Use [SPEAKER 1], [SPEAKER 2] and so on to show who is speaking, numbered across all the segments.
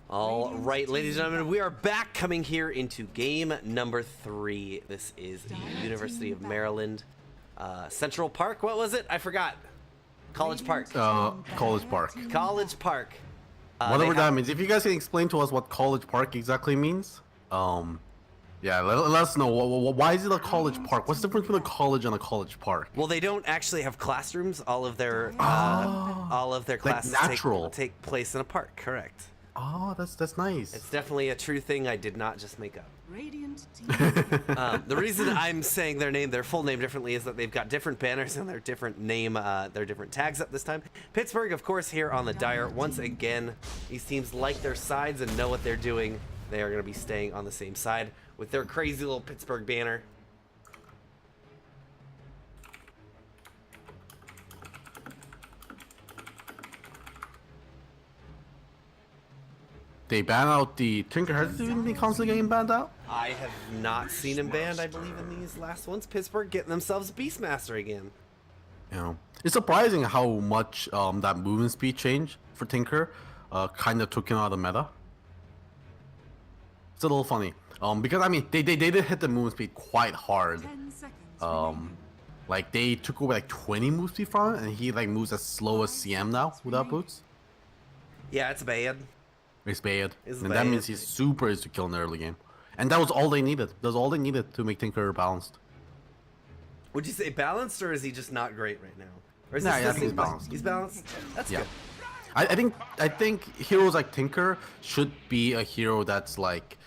[SPEAKER 1] All right, ladies and gentlemen, we are back coming here into game number 3. This is the University of Maryland Central Park. What was it? I forgot. College Park.
[SPEAKER 2] College Park.
[SPEAKER 1] College Park.
[SPEAKER 2] Whatever that means. If you guys can explain to us what College Park exactly means, yeah, let us know. Why is it a college park? What's the difference between a college and a college park?
[SPEAKER 1] Well, they don't actually have classrooms. All of their classes take place in a park. Correct.
[SPEAKER 2] Oh, that's nice.
[SPEAKER 1] It's definitely a true thing. I did not just make up.
[SPEAKER 3] Radiant team.
[SPEAKER 1] The reason I'm saying their full name differently is that they've got different banners and their different name, their different tags up this time. Pittsburgh, of course, here on the Dire. Once again, these teams like their sides and know what they're doing. They are going to be staying on the same side with their crazy little Pittsburgh banner.
[SPEAKER 2] They ban out the Tinker. Has he been constantly getting banned out?
[SPEAKER 1] I have not seen him banned, I believe, in these last ones. Pittsburgh getting themselves Beastmaster again.
[SPEAKER 2] You know, it's surprising how much that movement speed change for Tinker kind of took him out of the meta. It's a little funny. Because I mean, they did hit the movement speed quite hard.
[SPEAKER 3] 10 seconds.
[SPEAKER 2] Like they took away like 20 move speed from it, and he like moves as slow as CM now without boots.
[SPEAKER 1] Yeah, it's bad.
[SPEAKER 2] It's bad.
[SPEAKER 1] It's
[SPEAKER 2] and
[SPEAKER 1] bad.
[SPEAKER 2] that means he's super easy to kill in the early game. And that was all they needed. That was all they needed to make Tinker balanced.
[SPEAKER 1] Would you say balanced, or is he just not great right now? Or is
[SPEAKER 2] Nah,
[SPEAKER 1] this
[SPEAKER 2] yeah, I think he's balanced.
[SPEAKER 1] He's balanced? That's
[SPEAKER 2] Yeah.
[SPEAKER 1] good.
[SPEAKER 2] I think heroes like Tinker should be a hero that's like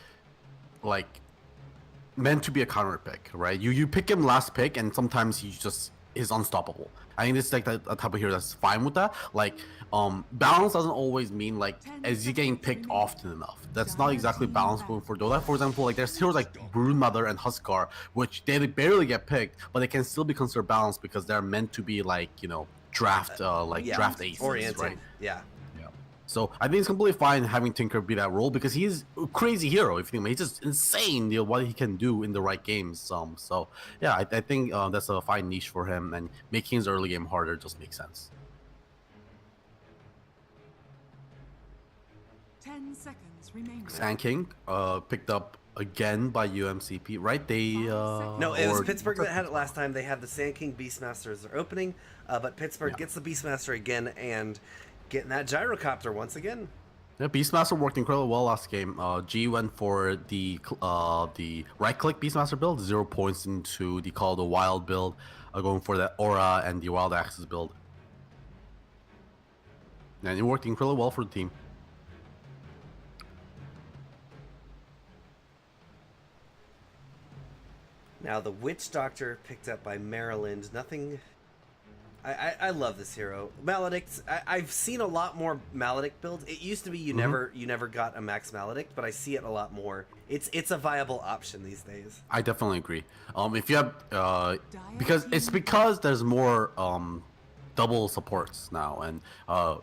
[SPEAKER 2] meant to be a counter pick, right? You pick him last pick, and sometimes he just is unstoppable. I think this is like a type of hero that's fine with that. Like, balance doesn't always mean like is he getting picked often enough. That's not exactly balance going for Dota. For example, like there's heroes like Broodmother and Huskar, which they barely get picked, but they can still be considered balanced because they're meant to be like, you know, draft draft aces,
[SPEAKER 1] oriented.
[SPEAKER 2] right?
[SPEAKER 1] Yeah.
[SPEAKER 2] So I think it's completely fine having Tinker be that role because he's a crazy hero. If you think he's just insane, you know, what he can do in the right games. So yeah, I think that's a fine niche for him, and making his early game harder just makes sense.
[SPEAKER 3] 10 seconds remaining.
[SPEAKER 2] Sand King picked up again by UMCP, right? They
[SPEAKER 1] No, it was Pittsburgh that had it last time. They had the Sand King Beastmaster as their opening, but Pittsburgh gets the Beastmaster again and getting that gyrocopter once again.
[SPEAKER 2] Yeah, Beastmaster worked incredibly well last game. G went for the right-click Beastmaster build, 0 points into the Call of the Wild build, going for the Aura and the Wild Axis build. And it worked incredibly well for the team.
[SPEAKER 1] Now the Witch Doctor picked up by Maryland. Nothing. I love this hero. Maledict. I've seen a lot more Maledict builds. It used to be you never got a max Maledict, but I see it a lot more. It's a viable option these days.
[SPEAKER 2] I definitely agree. If you have because there's more double supports now, and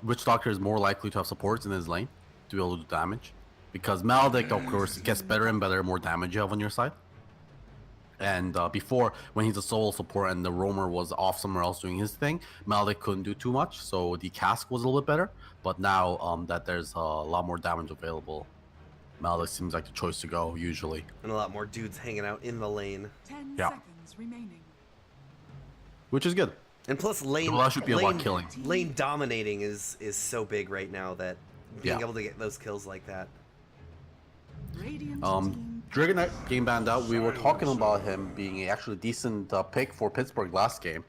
[SPEAKER 2] Witch Doctor is more likely to have supports in his lane to be able to do damage. Because Maledict, of course, gets better and better, more damage you have on your side. And before, when he's a solo support and the roamer was off somewhere else doing his thing, Maledict couldn't do too much, so the cask was a little bit better. But now that there's a lot more damage available, Maledict seems like the choice to go, usually.
[SPEAKER 1] And a lot more dudes hanging out in the lane.
[SPEAKER 3] 10
[SPEAKER 2] Yeah.
[SPEAKER 3] seconds remaining.
[SPEAKER 2] Which is good.
[SPEAKER 1] And plus lane
[SPEAKER 2] should be a lot killing.
[SPEAKER 1] Lane dominating is so big right now that being able to get those kills like that.
[SPEAKER 3] Radiant team.
[SPEAKER 2] Dragon Knight game banned out. We were talking about him being a actually decent pick for Pittsburgh last game.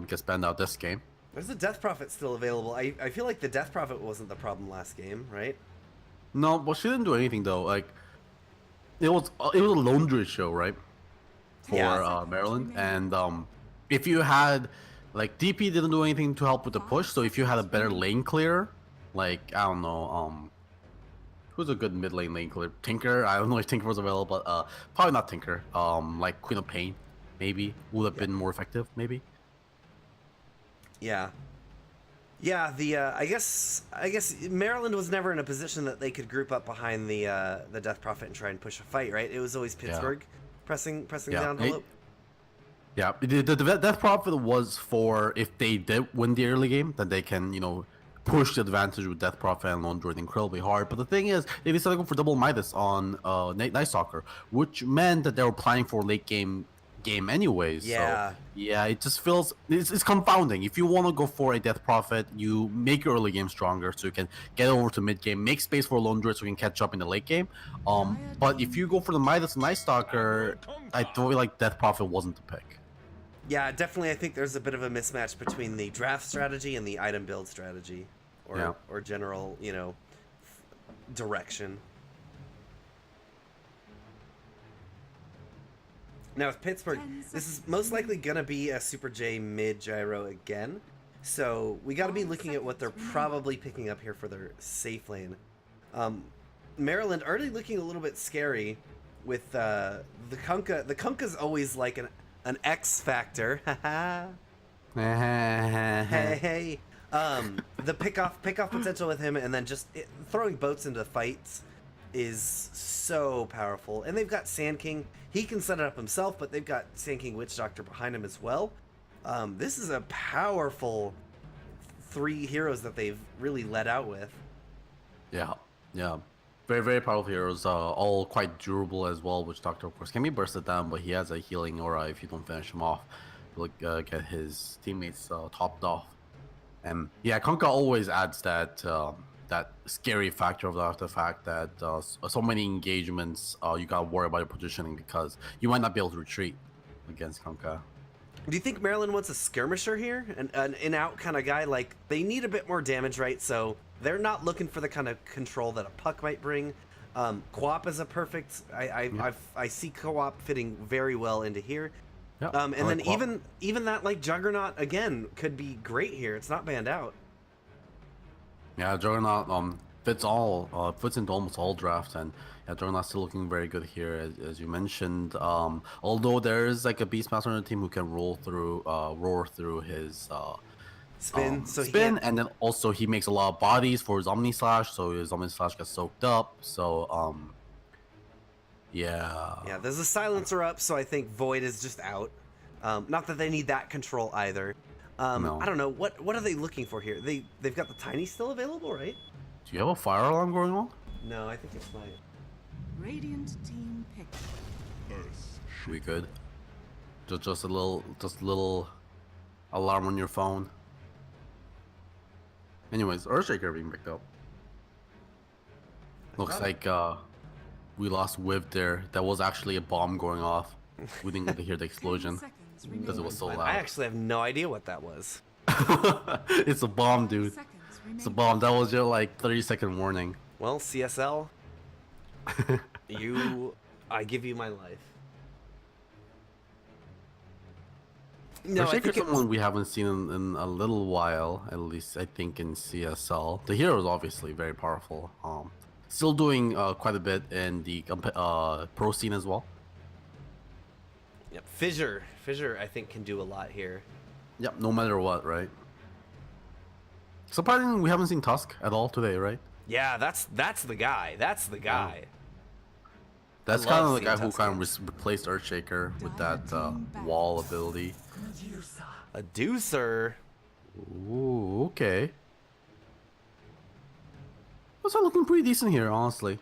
[SPEAKER 2] Gets banned out this game.
[SPEAKER 1] There's the Death Prophet still available. I feel like the Death Prophet wasn't the problem last game, right?
[SPEAKER 2] No, well, she didn't do anything though. Like it was a lone druid show, right? For
[SPEAKER 1] Yeah.
[SPEAKER 2] Maryland, and if you had like DP didn't do anything to help with the push. So if you had a better lane clear, like I don't know, who's a good mid lane clear? Tinker. I don't know if Tinker was available, but probably not Tinker. Like Queen of Pain, maybe would have been more effective, maybe.
[SPEAKER 1] Yeah. Yeah, the I guess Maryland was never in a position that they could group up behind the Death Prophet and try and push a fight, right? It was always Pittsburgh pressing down the loop.
[SPEAKER 2] Yeah, the Death Prophet was for if they did win the early game, then they can, you know, push the advantage with Death Prophet and Lone Druid incredibly hard. But the thing is, they decided to go for double Midas on Night Stalker, which meant that they were planning for late game anyways.
[SPEAKER 1] Yeah.
[SPEAKER 2] So yeah, it just feels it's confounding. If you want to go for a Death Prophet, you make your early game stronger so you can get over to mid game, make space for Lone Druid so you can catch up in the late game. But if you go for the Midas and Night Stalker, I feel like Death Prophet wasn't the pick.
[SPEAKER 1] Yeah, definitely. I think there's a bit of a mismatch between the draft strategy and the item build strategy, or general, direction. Now with Pittsburgh, this is most likely gonna be a Super J mid gyro again, so we got to be looking at what they're probably picking up here for their safe lane. Maryland already looking a little bit scary with the Kunkka. The Kunkka's always like an X factor. Hey. The pick off potential with him, and then just throwing boats into fights is so powerful. And they've got Sand King. He can set it up himself, but they've got Sand King Witch Doctor behind him as well. This is a powerful 3 heroes that they've really let out with.
[SPEAKER 2] Yeah. Very, very powerful heroes, all quite durable as well, which Doctor, of course, can be bursted down, but he has a healing aura if you don't finish him off. Get his teammates topped off. And yeah, Kunkka always adds that that scary factor of the fact that so many engagements, you gotta worry about your positioning because you might not be able to retreat against Kunkka.
[SPEAKER 1] Do you think Maryland wants a skirmisher here? An in-out kind of guy? Like, they need a bit more damage, right? So they're not looking for the kind of control that a puck might bring. Co-op is a perfect... I see co-op fitting very well into here.
[SPEAKER 2] Yeah,
[SPEAKER 1] and then even that, like, Juggernaut, again, could be great here. It's not banned out.
[SPEAKER 2] Yeah, Juggernaut fits into almost all drafts, and yeah, Juggernaut's still looking very good here, as you mentioned. Although there is like a Beastmaster on the team who can roar through his
[SPEAKER 1] Spin,
[SPEAKER 2] and then also he makes a lot of bodies for his Omni Slash, so his Omni Slash gets soaked up. So yeah,
[SPEAKER 1] there's a silencer up, so I think Void is just out. Not that they need that control either.
[SPEAKER 2] No.
[SPEAKER 1] I don't know, what are they looking for here? They've got the Tiny still available, right?
[SPEAKER 2] Do you have a fire alarm going on?
[SPEAKER 1] No, I think it's my...
[SPEAKER 3] Radiant team pick.
[SPEAKER 2] We good? Just a little alarm on your phone. Anyways, Earthshaker being picked up. Looks like we lost Wiv there. That was actually a bomb going off. We didn't get to hear the explosion because it was so loud.
[SPEAKER 1] I actually have no idea what that was.
[SPEAKER 2] It's a bomb, dude. It's a bomb. That was your like 30-second warning.
[SPEAKER 1] Well, CSL, I give you my life. No, I think
[SPEAKER 2] someone we haven't seen in a little while, at least I think in CSL. The hero is obviously very powerful. Still doing quite a bit in the pro scene as well.
[SPEAKER 1] Yep, Fissure, I think, can do a lot here.
[SPEAKER 2] Yep, no matter what, right? Surprisingly, we haven't seen Tusk at all today, right?
[SPEAKER 1] Yeah, that's the guy. That's the guy.
[SPEAKER 2] Yeah. That's kind of the guy who kind of replaced Earthshaker with that wall ability.
[SPEAKER 1] A deucer.
[SPEAKER 2] Ooh, okay. Those are looking pretty decent here, honestly.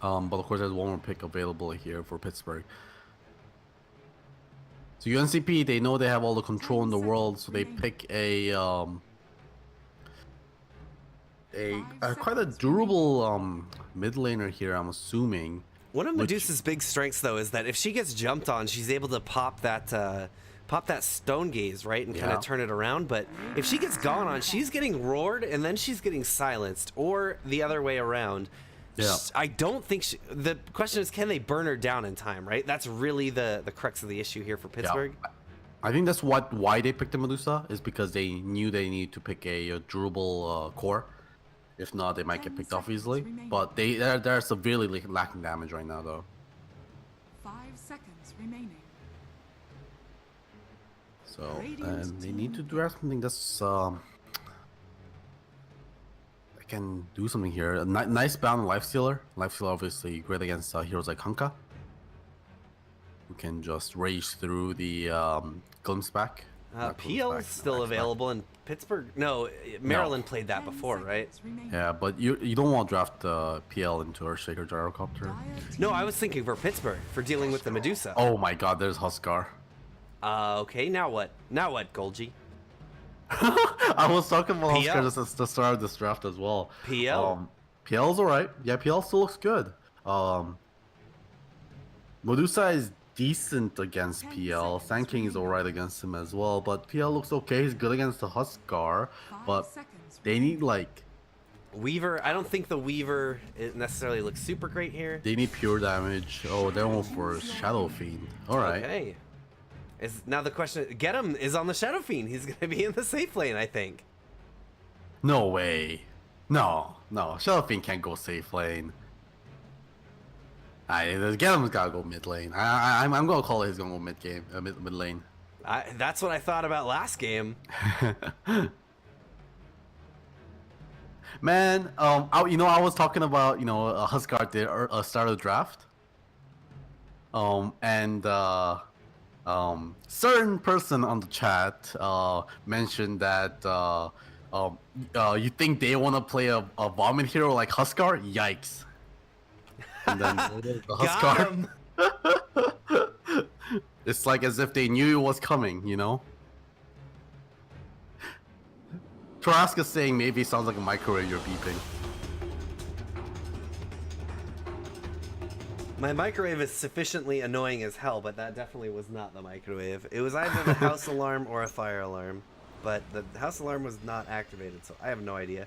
[SPEAKER 2] But of course, there's one more pick available here for Pittsburgh. So UNCP, they know they have all the control in the world, so they pick a quite a durable mid laner here, I'm assuming.
[SPEAKER 1] One of Medusa's big strengths, though, is that if she gets jumped on, she's able to pop that stone gaze, right, and kind of turn it around. But if she gets gone on, she's getting roared, and then she's getting silenced, or the other way around.
[SPEAKER 2] Yeah.
[SPEAKER 1] I don't think the question is, can they burn her down in time, right? That's really the crux of the issue here for Pittsburgh.
[SPEAKER 2] Yeah. I think that's why they picked the Medusa, is because they knew they needed to pick a durable core. If not, they might get picked off easily. But they're severely lacking damage right now, though.
[SPEAKER 3] 5 seconds remaining.
[SPEAKER 2] So, and they need to do something that's can do something here. A nice bound Lifestealer. Lifestealer obviously great against heroes like Kunkka, who can just rage through the Glimpse back That goes
[SPEAKER 1] PL
[SPEAKER 2] back
[SPEAKER 1] is
[SPEAKER 2] to
[SPEAKER 1] still
[SPEAKER 2] back-to-back.
[SPEAKER 1] available in Pittsburgh. No, Maryland played that
[SPEAKER 3] 10
[SPEAKER 1] before, right?
[SPEAKER 3] seconds remaining.
[SPEAKER 2] Yeah, but you don't want to draft PL into Earthshaker Gyrocopter.
[SPEAKER 3] Dire
[SPEAKER 1] No,
[SPEAKER 3] team
[SPEAKER 1] I was thinking for Pittsburgh for dealing with the Medusa.
[SPEAKER 2] Oh my God, there's Huskar.
[SPEAKER 1] Okay, now what? Now what, Golgi?
[SPEAKER 2] I was talking about
[SPEAKER 1] PL.
[SPEAKER 2] Huskar just at the start of this draft as well.
[SPEAKER 1] PL?
[SPEAKER 2] PL's alright. Yeah, PL still looks good. Medusa is decent against PL. Sand King is alright against him as well. But PL looks okay. He's good against the Huskar.
[SPEAKER 3] 5
[SPEAKER 2] But
[SPEAKER 3] seconds
[SPEAKER 2] they need like
[SPEAKER 1] Weaver, I don't think the Weaver necessarily looks super great here.
[SPEAKER 2] they need pure damage. Oh, they're going for Shadow Fiend. Alright.
[SPEAKER 1] Okay. Now the question, get him is on the Shadow Fiend. He's gonna be in the safe lane, I think.
[SPEAKER 2] No way. No. Shadow Fiend can't go safe lane. Getum's gotta go mid lane. I'm gonna call it he's gonna go mid game, mid lane.
[SPEAKER 1] That's what I thought about last game.
[SPEAKER 2] Man, I was talking about Huskar did a start of the draft. Certain person on the chat mentioned that you think they want to play a vomit hero like Huskar? Yikes! And then the
[SPEAKER 1] Got him.
[SPEAKER 2] It's like as if they knew it was coming, you know? Trask is saying maybe it sounds like a microwave you're beeping.
[SPEAKER 1] My microwave is sufficiently annoying as hell, but that definitely was not the microwave. It was either the house alarm or a fire alarm, but the house alarm was not activated, so I have no idea.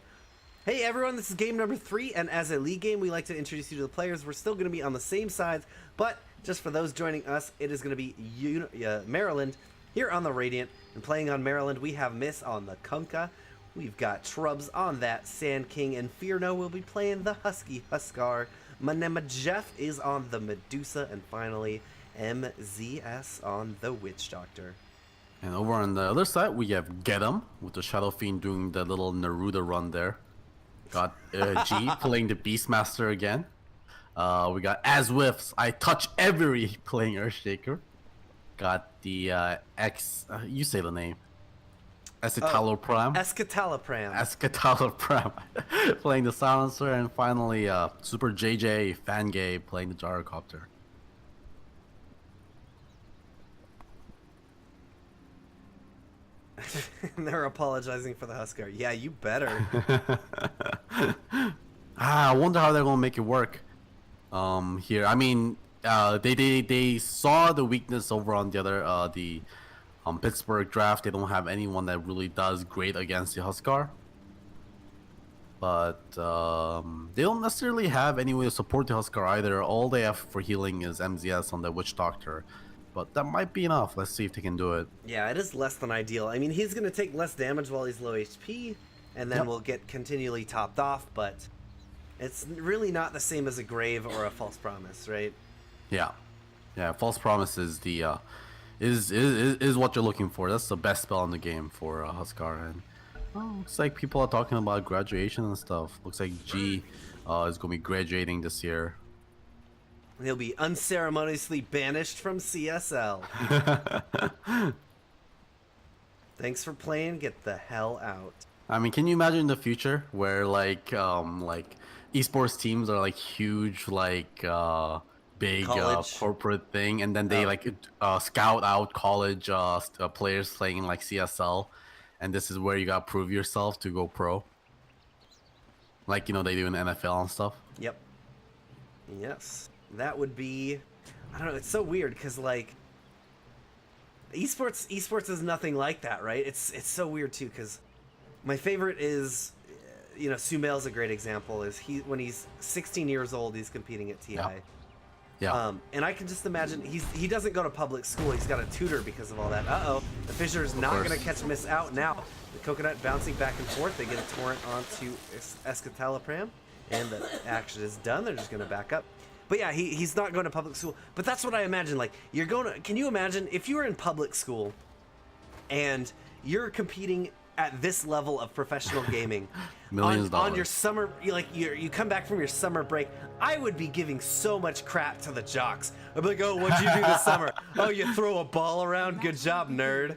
[SPEAKER 1] Hey everyone, this is game number 3, and as a league game, we like to introduce you to the players. We're still going to be on the same sides, but just for those joining us, it is going to be Maryland here on the Radiant. And playing on Maryland, we have Miss on the Kunkka. We've got Trubs on that Sand King, and Fear No will be playing the Husky Huskar. Manema Jeff is on the Medusa, and finally MZS on the Witch Doctor.
[SPEAKER 2] And over on the other side, we have Getum with the Shadow Fiend doing the little Naruto run there. Got G playing the Beastmaster again. We got Aswifts, I Touch Every playing Earthshaker. Got the you say the name. Escitalopram. Escitalopram playing the Silencer, and finally Super JJ Fangay playing the Gyrocopter.
[SPEAKER 1] They're apologizing for the Huskar. Yeah, you better.
[SPEAKER 2] I wonder how they're gonna make it work. Here, I mean, they saw the weakness over on the other Pittsburgh draft. They don't have anyone that really does great against the Huskar. But they don't necessarily have any way to support the Huskar either. All they have for healing is MZS on the Witch Doctor. But that might be enough. Let's see if they can do it.
[SPEAKER 1] Yeah, it is less than ideal. I mean, he's going to take less damage while he's low HP, and then
[SPEAKER 2] Yep.
[SPEAKER 1] we'll get continually topped off, but it's really not the same as a Grave or a False Promise, right?
[SPEAKER 2] Yeah. False Promise is the is what you're looking for. That's the best spell in the game for Huskar. And looks like people are talking about graduation and stuff. Looks like G is gonna be graduating this year.
[SPEAKER 1] He'll be unceremoniously banished from CSL. Thanks for playing. Get the hell out.
[SPEAKER 2] I mean, can you imagine the future where like esports teams are like huge, like big
[SPEAKER 1] College.
[SPEAKER 2] corporate thing, and then they scout out college players playing in like CSL, and this is where you gotta prove yourself to go pro, like they do in the NFL and stuff.
[SPEAKER 1] Yep. Yes. That would be, I don't know, it's so weird because like esports is nothing like that, right? It's so weird too because my favorite is Sumail's a great example. Is when he's 16 years old, he's competing at TI.
[SPEAKER 2] Yeah.
[SPEAKER 1] And I can just imagine he doesn't go to public school. He's got a tutor because of all that. The Fissure is not going to catch Miss out now. The Coconut bouncing back and forth. They get a torrent onto Escitalopram, and the action is done. They're just going to back up. But yeah, he's not going to public school. But that's what I imagine. Like, can you imagine if you were in public school and you're competing at this level of professional gaming
[SPEAKER 2] Millions of
[SPEAKER 1] on your
[SPEAKER 2] dollars.
[SPEAKER 1] summer, you come back from your summer break, I would be giving so much crap to the jocks. I'd be like, oh, what'd you do this summer? Oh, you throw a ball around? Good job, nerd.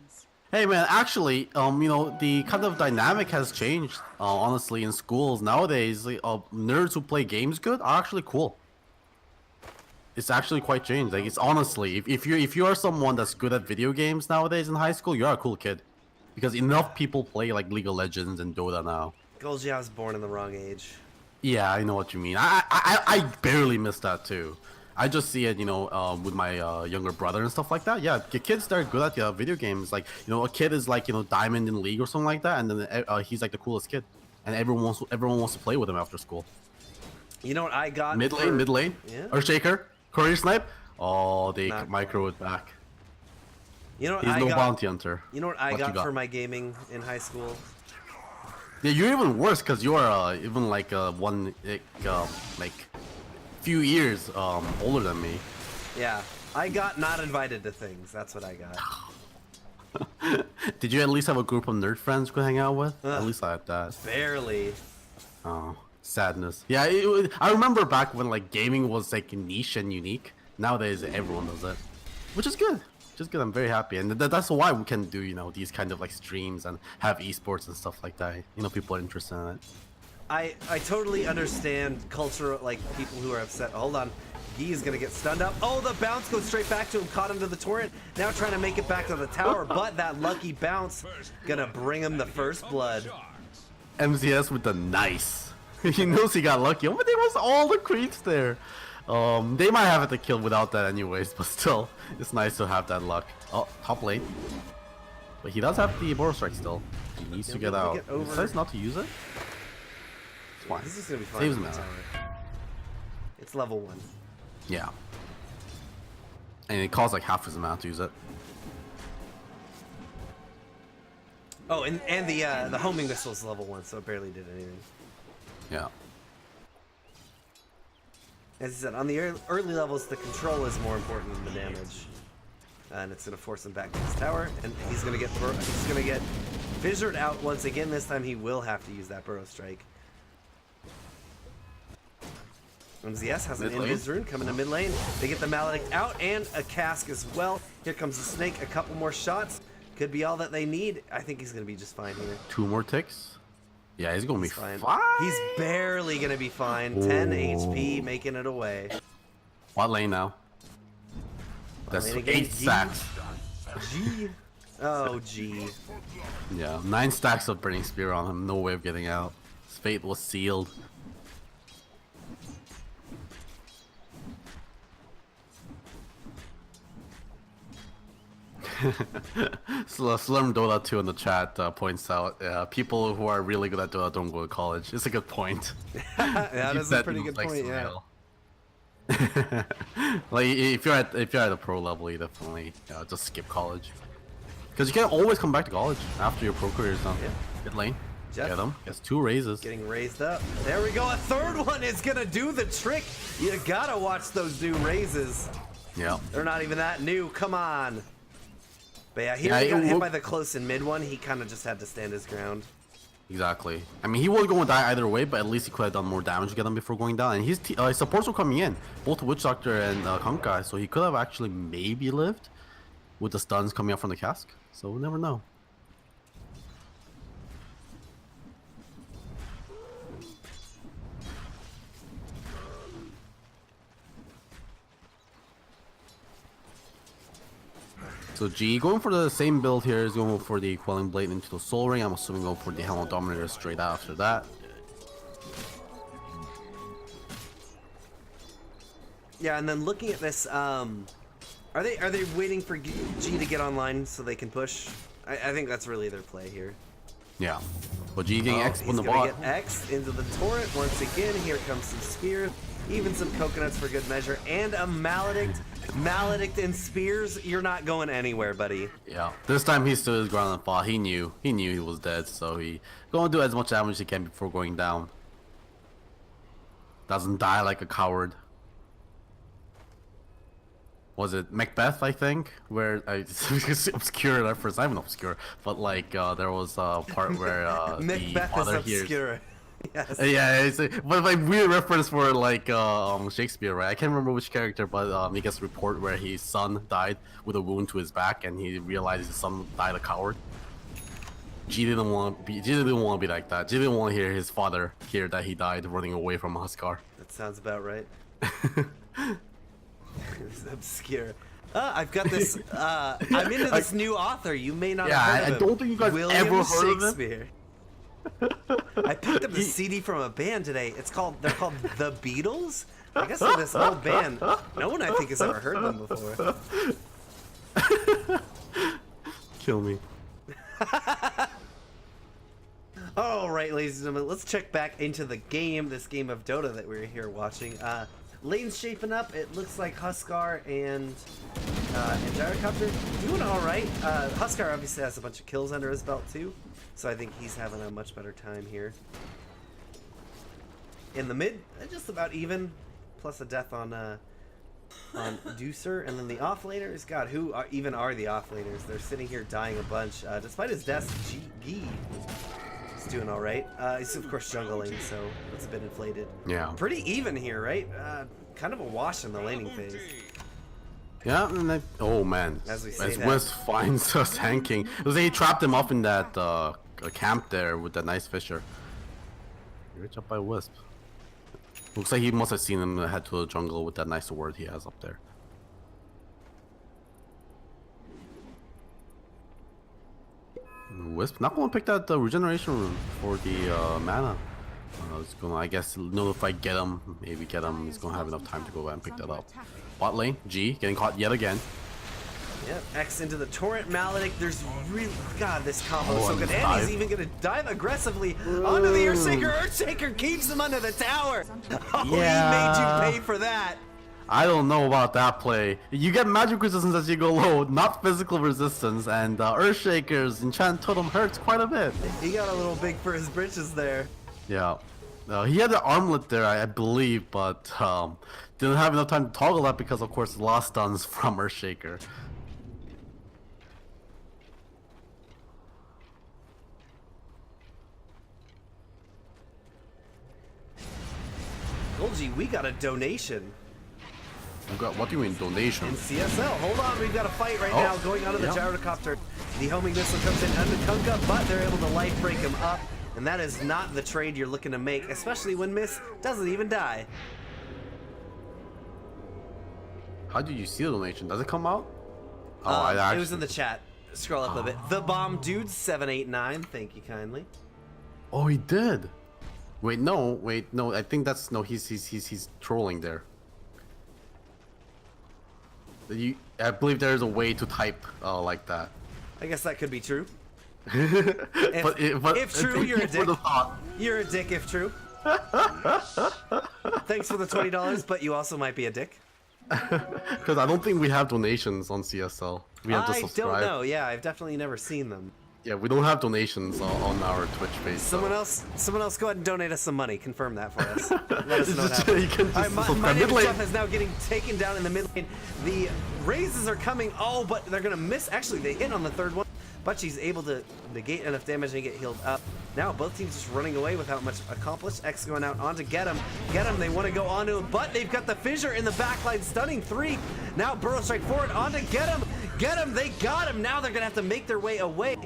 [SPEAKER 2] Hey man, actually, the kind of dynamic has changed. Honestly, in schools nowadays, nerds who play games good are actually cool. It's actually quite changed. Like, it's honestly, if you are someone that's good at video games nowadays in high school, you're a cool kid, because enough people play like League of Legends and Dota now.
[SPEAKER 1] Golgi, I was born in the wrong age.
[SPEAKER 2] Yeah, I know what you mean. I barely miss that too. I just see it, with my younger brother and stuff like that. Yeah, kids that are good at video games, like, a kid is like, diamond in league or something like that, and then he's like the coolest kid, and everyone wants to play with him after school.
[SPEAKER 1] You know what I got?
[SPEAKER 2] Mid lane,
[SPEAKER 1] Yeah.
[SPEAKER 2] or shaker, courier snipe. Oh, they
[SPEAKER 1] Not
[SPEAKER 2] micro it back.
[SPEAKER 1] You know what
[SPEAKER 2] He's
[SPEAKER 1] I
[SPEAKER 2] no
[SPEAKER 1] got?
[SPEAKER 2] bounty hunter.
[SPEAKER 1] You know what I
[SPEAKER 2] What you
[SPEAKER 1] got
[SPEAKER 2] got?
[SPEAKER 1] for my gaming in high school?
[SPEAKER 2] Yeah, you're even worse because you are even like few years older than me.
[SPEAKER 1] Yeah, I got not invited to things. That's what I got.
[SPEAKER 2] Did you at least have a group of nerd friends you could hang out with? At
[SPEAKER 1] Ugh.
[SPEAKER 2] least I had that.
[SPEAKER 1] Barely.
[SPEAKER 2] Oh, sadness. Yeah, I remember back when like gaming was like niche and unique. Nowadays everyone does it, which is good. Just good. I'm very happy, and that's why we can do these kind of like streams and have esports and stuff like that. People are interested in it.
[SPEAKER 1] I totally understand culture, like people who are upset. Hold on. He is gonna get stunned up. Oh, the bounce goes straight back to him, caught him to the torrent. Now trying to make it back to the tower, but that lucky bounce gonna bring him the first blood.
[SPEAKER 2] MCS with the nice. He knows he got lucky. Oh, but there was all the creeps there. They might have it to kill without that anyways, but still, it's nice to have that luck. Oh, top lane. But he does have the Boros Strike still. He needs to get out. He decides not to use it. It's fine.
[SPEAKER 1] This is gonna be fun.
[SPEAKER 2] Saves him out.
[SPEAKER 1] It's level 1.
[SPEAKER 2] Yeah. And it costs like half his amount to use it.
[SPEAKER 1] Oh, and the homing missile is level 1, so it barely did anything.
[SPEAKER 2] Yeah.
[SPEAKER 1] As I said, on the early levels, the control is more important than the damage, and it's gonna force him back to his tower, and he's gonna get fissured out once again. This time, he will have to use that burrow strike. MZS has an
[SPEAKER 2] Mid lane.
[SPEAKER 1] invis rune coming to mid lane. They get the Maledict out and a cask as well. Here comes the snake. A couple more shots could be all that they need. I think he's gonna be just fine here.
[SPEAKER 2] 2 more ticks. Yeah, he's gonna be fine.
[SPEAKER 1] He's barely gonna be fine. 10 HP, making it away.
[SPEAKER 2] What lane now? That's
[SPEAKER 1] lane again,
[SPEAKER 2] 8 stacks.
[SPEAKER 1] G. Oh, G.
[SPEAKER 2] Yeah, 9 stacks of Burning Spear on him. No way of getting out. His fate was sealed. Slurm Dota 2 in the chat points out people who are really good at Dota don't go to college. It's a good point.
[SPEAKER 1] That is a pretty good
[SPEAKER 2] Like,
[SPEAKER 1] point, yeah.
[SPEAKER 2] Like if you're at a pro level, you definitely just skip college, because you can always come back to college after your pro career is done.
[SPEAKER 1] Yeah.
[SPEAKER 2] Good lane.
[SPEAKER 1] Jeff.
[SPEAKER 2] Get him. Gets 2 raises.
[SPEAKER 1] Getting raised up. There we go. A third one is gonna do the trick. You gotta watch those new raises.
[SPEAKER 2] Yeah.
[SPEAKER 1] They're not even that new. Come on. But yeah, here he
[SPEAKER 2] it
[SPEAKER 1] got hit
[SPEAKER 2] wo-
[SPEAKER 1] by the close and mid one. He kind of just had to stand his ground.
[SPEAKER 2] Exactly. I mean, he was going to die either way, but at least he could have done more damage to get him before going down. And his supports were coming in, both Witch Doctor and Honkai, so he could have actually maybe lived with the stuns coming up from the cask. So we'll never know. So G going for the same build here, is going for the Quelling Blade into the Soul Ring. I'm assuming going for the Helm Dominator straight after that.
[SPEAKER 1] Yeah, and then looking at this, are they waiting for G to get online so they can push? I think that's really their play here.
[SPEAKER 2] Yeah. But G getting X
[SPEAKER 1] He's
[SPEAKER 2] on the
[SPEAKER 1] gonna
[SPEAKER 2] bot.
[SPEAKER 1] get X into the torrent once again. Here comes some spears, even some coconuts for good measure, and a Maledict. Maledict and spears, you're not going anywhere, buddy.
[SPEAKER 2] Yeah. This time he stood his ground and fought. He knew he was dead, so he gonna do as much damage as he can before going down. Doesn't die like a coward. Was it Macbeth, I think, where it's obscure at first. I'm not obscure, but like there was a part where the
[SPEAKER 1] Macbeth
[SPEAKER 2] father
[SPEAKER 1] is
[SPEAKER 2] hears.
[SPEAKER 1] obscure. Yes.
[SPEAKER 2] Yeah, it's but like weird reference for like Shakespeare, right? I can't remember which character, but he gets a report where his son died with a wound to his back, and he realized his son died a coward. G didn't want to be like that. G didn't want to hear his father hear that he died running away from Huskar.
[SPEAKER 1] That sounds about right. It's obscure. I've got this. I'm into this new author. You may not have heard of him.
[SPEAKER 2] I don't think you guys
[SPEAKER 1] William
[SPEAKER 2] ever heard of him.
[SPEAKER 1] Shakespeare. I picked up the CD from a band today. They're called The Beatles. I guess they're this old band. No one I think has ever heard them before.
[SPEAKER 2] Kill me.
[SPEAKER 1] All right, ladies and gentlemen, let's check back into the game. This game of Dota that we're here watching. Lane's shaping up. It looks like Huskar and Gyrocopter doing all right. Huskar obviously has a bunch of kills under his belt too, so I think he's having a much better time here. In the mid, just about even, plus a death on Deucer, and then the offlaners. God, who even are the offlaners? They're sitting here dying a bunch. Despite his death, G is doing all right. He's of course jungling, so it's a bit inflated.
[SPEAKER 2] Yeah.
[SPEAKER 1] Pretty even here, right? Kind of a wash in the laning phase.
[SPEAKER 2] Yeah, and oh man,
[SPEAKER 1] As we say that.
[SPEAKER 2] Wisp finds us tanking. He trapped him up in that camp there with that nice fisher. Rich up by Wisp. Looks like he must have seen him head to the jungle with that nice sword he has up there. Wisp not going to pick that regeneration rune for the mana. It's going to, I guess, notify get him. Maybe get him. He's going to have enough time to go and pick that up. Bot lane, G getting caught yet again.
[SPEAKER 1] Yep, X into the Torrent Maledict. There's really, God, this combo is so
[SPEAKER 2] and
[SPEAKER 1] good.
[SPEAKER 2] this
[SPEAKER 1] And he's
[SPEAKER 2] dive.
[SPEAKER 1] even gonna dive aggressively onto the Earthshaker. Earthshaker keeps him under the tower. Oh,
[SPEAKER 2] Yeah.
[SPEAKER 1] he made you pay for that.
[SPEAKER 2] I don't know about that play. You get magic resistance as you go low, not physical resistance, and Earthshaker's enchant totem hurts quite a bit.
[SPEAKER 1] He got a little big for his britches there.
[SPEAKER 2] Yeah. He had the armlet there, I believe, but didn't have enough time to toggle that because, of course, lost stuns from Earthshaker.
[SPEAKER 1] Golgi, we got a donation
[SPEAKER 2] What do you mean donation?
[SPEAKER 1] in CSL. Hold on, we've got a fight right
[SPEAKER 2] Oh,
[SPEAKER 1] now going onto the
[SPEAKER 2] yeah.
[SPEAKER 1] Gyrocopter. The homing missile comes in under Kunkka, but they're able to life break him up. And that is not the trade you're looking to make, especially when Miss doesn't even die.
[SPEAKER 2] How did you see the donation? Does it come out? Oh,
[SPEAKER 1] It was in the chat. Scroll up a bit. The Bomb Dude 789. Thank you kindly.
[SPEAKER 2] Oh, he did. Wait, no. I think that's no. He's trolling there. I believe there is a way to type like that.
[SPEAKER 1] I guess that could be true.
[SPEAKER 2] But
[SPEAKER 1] if true, you're a
[SPEAKER 2] thank you for
[SPEAKER 1] dick.
[SPEAKER 2] the thought.
[SPEAKER 1] You're a dick if true. Thanks for the $20, but you also might be a dick.
[SPEAKER 2] Because I don't think we have donations on CSL. We have to
[SPEAKER 1] I
[SPEAKER 2] subscribe.
[SPEAKER 1] don't know. Yeah, I've definitely never seen them.
[SPEAKER 2] Yeah, we don't have donations on our Twitch page.
[SPEAKER 1] Someone else, go ahead and donate us some money. Confirm that for us. Let us know what
[SPEAKER 2] Just-
[SPEAKER 1] happens.
[SPEAKER 2] you can just
[SPEAKER 1] All right, my
[SPEAKER 2] subscribe.
[SPEAKER 1] name is
[SPEAKER 2] Mid lane.
[SPEAKER 1] Jeff is now getting taken down in the mid lane. The raises are coming. Oh, but they're gonna miss. Actually, they hit on the third one, but she's able to negate enough damage and get healed up. Now both teams just running away without much accomplished. X going out on to get him. They want to go onto him, but they've got the fissure in the backline, stunning 3. Now Burrow strike forward on to get him. They got him. Now they're gonna have to make their way away.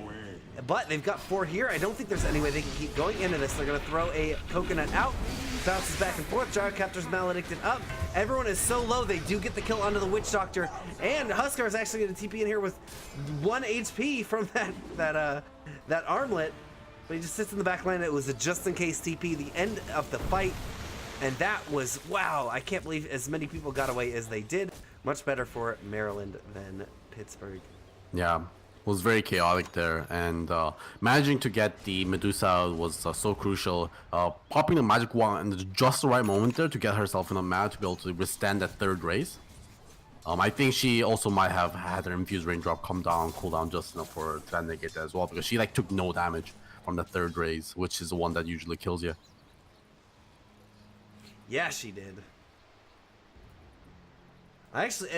[SPEAKER 1] But they've got 4 here. I don't think there's any way they can keep going into this. They're going to throw a coconut out. Bounces back and forth. Gyrocopter's maledicted up. Everyone is so low. They do get the kill onto the Witch Doctor. And Huskar is actually going to TP in here with 1 HP from that armlet. But he just sits in the back line. It was a just-in-case TP. The end of the fight. And that was, wow, I can't believe as many people got away as they did. Much better for Maryland than Pittsburgh.
[SPEAKER 2] Yeah, was very chaotic there, and managing to get the Medusa was so crucial. Popping the magic wand in just the right moment there to get herself enough mana to be able to withstand that third raise. I think she also might have had her infused raindrop come down, cool down just enough for her to negate that as well, because she like took no damage from the third raise, which is the one that usually kills you.
[SPEAKER 1] Yeah, she did. Actually,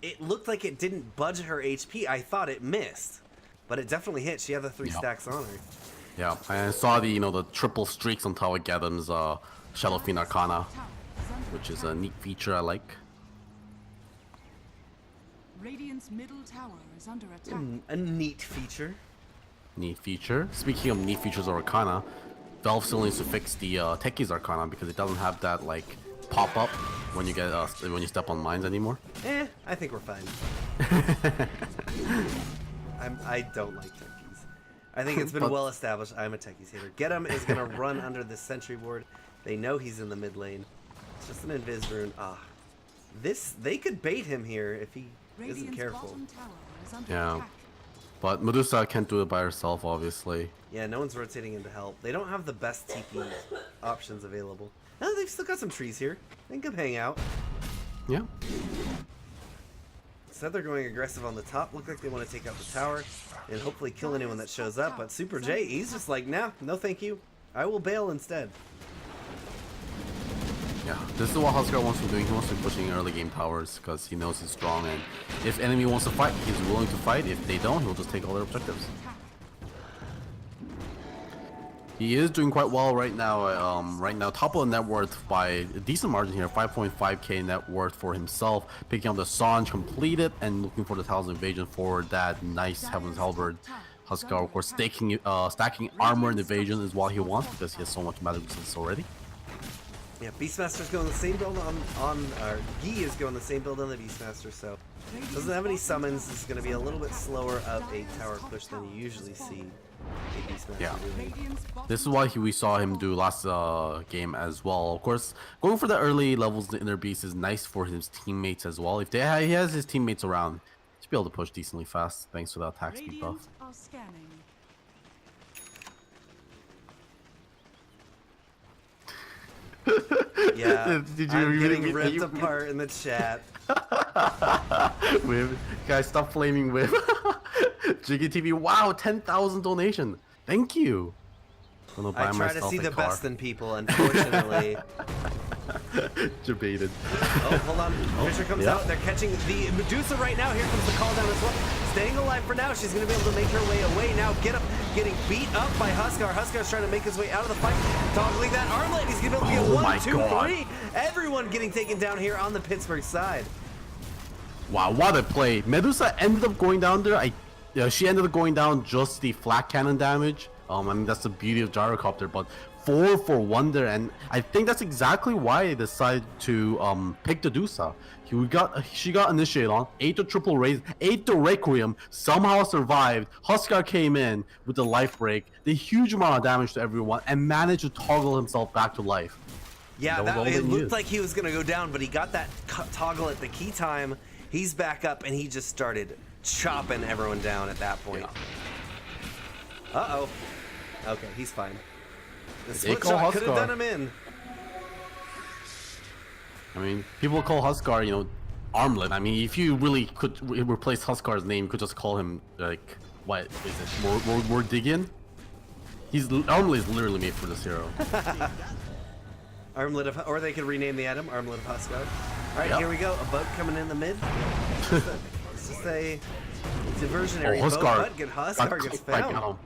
[SPEAKER 1] it looked like it didn't budge her HP. I thought it missed, but it definitely hit. She had the 3
[SPEAKER 2] Yep.
[SPEAKER 1] stacks on her.
[SPEAKER 2] Yeah, and I saw the the triple streaks on top of Gadam's Shadow Fiend Arcana, which is a neat feature I like.
[SPEAKER 3] Radiant's middle tower is under attack.
[SPEAKER 1] A neat feature.
[SPEAKER 2] Neat feature. Speaking of neat features of Arcana, Valve still needs to fix the Techies Arcana because it doesn't have that like pop up when you get when you step on mines anymore.
[SPEAKER 1] I think we're fine. I don't like techies. I think it's been well established. I'm a techies hater. Get him is gonna run under this sentry ward. They know he's in the mid lane. It's just an invis rune. They could bait him here if he isn't
[SPEAKER 3] Radiant's
[SPEAKER 1] careful.
[SPEAKER 3] bottom tower is under
[SPEAKER 2] Yeah.
[SPEAKER 3] attack.
[SPEAKER 2] But Medusa can't do it by herself, obviously.
[SPEAKER 1] Yeah, no one's rotating in to help. They don't have the best TP options available. Oh, they've still got some trees here. They can come hang out.
[SPEAKER 2] Yeah.
[SPEAKER 1] Instead, they're going aggressive on the top. Look like they want to take out the tower and hopefully kill anyone that shows up. But Super J, he's just like, nah, no thank you. I will bail instead.
[SPEAKER 2] Yeah, this is what Huskar wants to be doing. He wants to be pushing early game towers because he knows he's strong, and if enemy wants to fight, he's willing to fight. If they don't, he'll just take all their objectives. He is doing quite well right now. Top of the net worth by a decent margin here, 5.5k net worth for himself. Picking up the Sange completed and looking for the Tal's Invasion for that nice Heaven's Halberd. Huskar, of course, stacking armor and evasion is what he wants because he has so much magic resistance already.
[SPEAKER 1] Yeah, Beastmaster's going the same build or Yi is going the same build on the Beastmaster, so doesn't have any summons. This is going to be a little bit slower of a tower push than you usually see a Beastmaster doing.
[SPEAKER 3] Radiant's bottom
[SPEAKER 2] This is what we saw him do last game as well. Of course, going for the early levels in their beast is nice for his teammates as well. If he has his teammates around, he should be able to push decently fast thanks to the attack speed buff.
[SPEAKER 3] Radiant are scanning.
[SPEAKER 1] Yeah,
[SPEAKER 2] Did
[SPEAKER 1] I'm
[SPEAKER 2] you
[SPEAKER 1] getting
[SPEAKER 2] really-
[SPEAKER 1] ripped
[SPEAKER 2] you-
[SPEAKER 1] apart in the chat.
[SPEAKER 2] With guys, stop flaming with Jiggy TV. Wow, 10,000 donation. Thank you. I'm gonna buy
[SPEAKER 1] I try to
[SPEAKER 2] myself
[SPEAKER 1] see
[SPEAKER 2] a
[SPEAKER 1] the
[SPEAKER 2] car.
[SPEAKER 1] best in people, unfortunately.
[SPEAKER 2] Debated.
[SPEAKER 1] Oh, hold on. Fisher comes
[SPEAKER 2] yeah.
[SPEAKER 1] out. They're catching the Medusa right now. Here comes the call down as well. Staying alive for now. She's going to be able to make her way away now. Getting beat up by Huskar. Huskar's trying to make his way out of the fight. Toggling that armlet. He's going to be able to get
[SPEAKER 2] Oh my
[SPEAKER 1] 1, 2,
[SPEAKER 2] God.
[SPEAKER 1] 3. Everyone getting taken down here on the Pittsburgh side.
[SPEAKER 2] Wow, what a play. Medusa ended up going down there. She ended up going down just the flat cannon damage. I mean, that's the beauty of Gyrocopter, but 4 for 1 there, and I think that's exactly why they decided to pick the Dusa. She got initiated on, ate the triple raise, ate the Requiem, somehow survived. Huskar came in with the life break, did huge amount of damage to everyone, and managed to toggle himself back to life.
[SPEAKER 1] Yeah,
[SPEAKER 2] That was all
[SPEAKER 1] it
[SPEAKER 2] they
[SPEAKER 1] looked
[SPEAKER 2] needed.
[SPEAKER 1] like he was going to go down, but he got that toggle at the key time. He's back up, and he just started chopping everyone down at that point. Uh-oh. Okay, he's fine. The split
[SPEAKER 2] call
[SPEAKER 1] shot could have
[SPEAKER 2] Huskar.
[SPEAKER 1] done him in.
[SPEAKER 2] I mean, people call Huskar, armlet. I mean, if you really could replace Huskar's name, you could just call him, like, what is it, Mordigian? Armlet is literally made for this hero.
[SPEAKER 1] Armlet of, or they could rename the item Armlet of Huskar. All right,
[SPEAKER 2] Yep.
[SPEAKER 1] here we go. A boat coming in the mid. It's just a diversionary boat,
[SPEAKER 2] Huskar.
[SPEAKER 1] but Huskar gets found.
[SPEAKER 2] got him.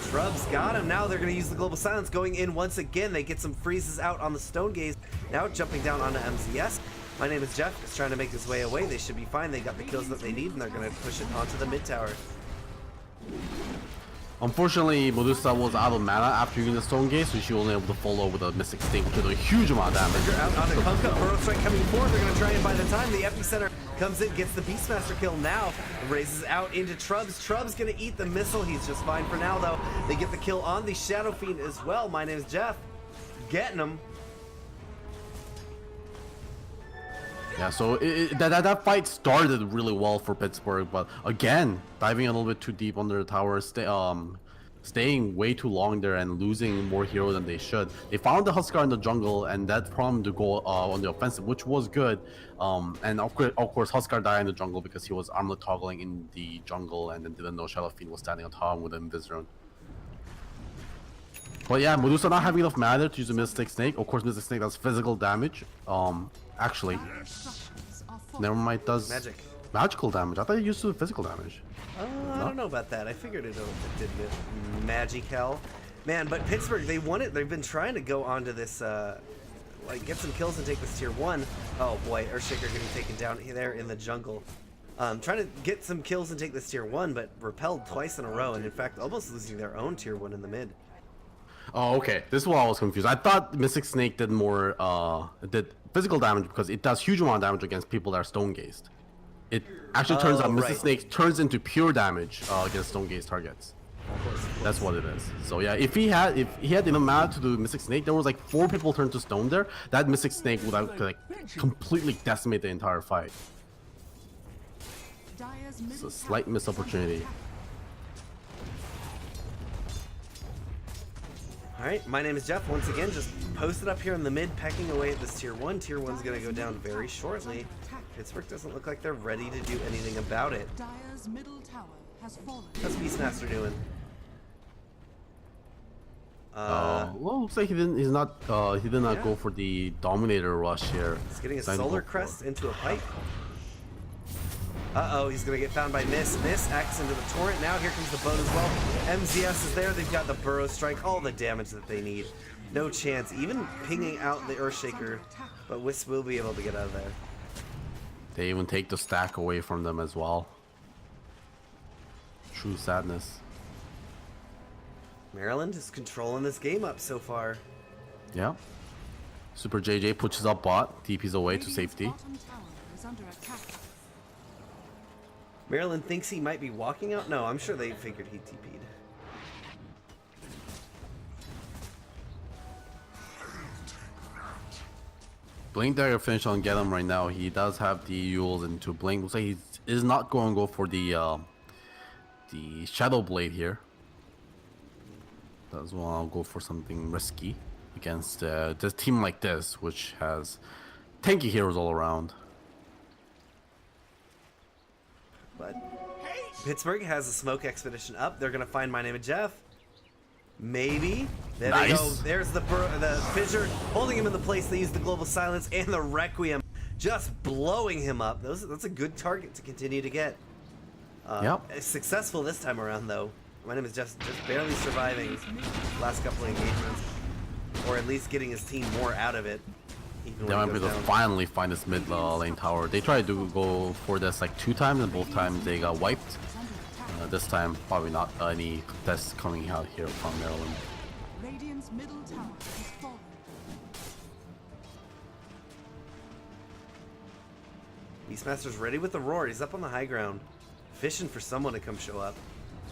[SPEAKER 1] Shrubs got him. Now they're going to use the Global Silence. Going in once again. They get some freezes out on the Stone Gaze. Now jumping down onto MZS. My name is Jeff. Is trying to make his way away. They should be fine. They got the kills that they need, and they're going to push it onto the mid tower.
[SPEAKER 2] Unfortunately, Medusa was out of mana after using the Stone Gaze, so she wasn't able to follow with a Mystic Sting, which did a huge amount of damage.
[SPEAKER 1] They're out onto Kunkka. Burrow Strike coming forward. They're going to try and by the time the epicenter comes in, gets the Beastmaster kill now. Raises out into Trubs. Trubs going to eat the missile. He's just fine for now, though. They get the kill on the Shadow Fiend as well. My name is Jeff. Getting him.
[SPEAKER 2] Yeah, so that fight started really well for Pittsburgh, but again, diving a little bit too deep under the tower, staying way too long there and losing more heroes than they should. They found the Huskar in the jungle, and that prompted to go on the offensive, which was good. And of course, Huskar died in the jungle because he was armlet toggling in the jungle, and then didn't know Shadow Fiend was standing on top with an Invis. But yeah, Medusa not having enough mana to use a Mystic Snake. Of course, Mystic Snake does physical damage. Actually,
[SPEAKER 3] structures are
[SPEAKER 2] never mind, does
[SPEAKER 1] Magic.
[SPEAKER 2] magical damage. I thought it used to do physical damage.
[SPEAKER 1] I don't know about that. I figured it did magic hell. Man, but Pittsburgh, they won it. They've been trying to go onto this, like, get some kills and take this tier 1. Oh boy, Earthshaker getting taken down there in the jungle. Trying to get some kills and take this tier 1, but repelled twice in a row, and in fact, almost losing their own tier 1 in the mid.
[SPEAKER 2] Oh, okay. This is why I was confused. I thought Mystic Snake did more, did physical damage because it does huge amount of damage against people that are stone gazed. It actually turns out Mystic Snake turns into pure damage against stone gaze targets.
[SPEAKER 1] Of course.
[SPEAKER 2] That's what it is. So yeah, if he had enough mana to do Mystic Snake, there was like 4 people turned to stone there. That Mystic Snake would have like completely decimate the entire fight. It's a slight missed opportunity.
[SPEAKER 1] Alright, my name is Jeff. Once again, just posted up here in the mid, pecking away at this tier 1. Tier 1's gonna go down very shortly. Pittsburgh doesn't look like they're ready to do anything about it.
[SPEAKER 3] Dire's middle tower has fallen.
[SPEAKER 1] How's Beastmaster doing?
[SPEAKER 2] Well, looks like he did not go for the Dominator rush here.
[SPEAKER 1] He's getting a Solar Crest into a pipe. Uh-oh, he's gonna get found by Miss. Miss acts into the Torrent. Now here comes the boat as well. MZS is there. They've got the Burrow Strike. All the damage that they need. No chance. Even pinging out the Earthshaker. But Wisp will be able to get out of there.
[SPEAKER 2] They even take the stack away from them as well. True sadness.
[SPEAKER 1] Maryland is controlling this game up so far.
[SPEAKER 2] Yeah. Super JJ pushes up bot, TP's away to safety.
[SPEAKER 3] Bottom tower is under attack.
[SPEAKER 1] Maryland thinks he might be walking out. No, I'm sure they figured he TP'd.
[SPEAKER 2] Blink Dagger finish on get him right now. He does have the Yules into Blink. Looks like he is not going to go for the Shadow Blade here. Does want to go for something risky against this team like this, which has tanky heroes all around.
[SPEAKER 1] But Pittsburgh has a smoke expedition up. They're gonna find my name is Jeff. Maybe. There they go. There's the fissure holding him in the place. They use the global silence and the Requiem, just blowing him up. That's a good target to continue to get.
[SPEAKER 2] Yep.
[SPEAKER 1] Successful this time around though. My name is just barely surviving last couple of engagements, or at least getting his team more out of it.
[SPEAKER 2] They might be able to finally find this mid lane tower. They tried to go for this like 2 times, and both times they got wiped. This time, probably not any contests coming out here from Maryland.
[SPEAKER 3] Radiant's middle tower has fallen.
[SPEAKER 1] Beastmaster's ready with the roar. He's up on the high ground, fishing for someone to come show up.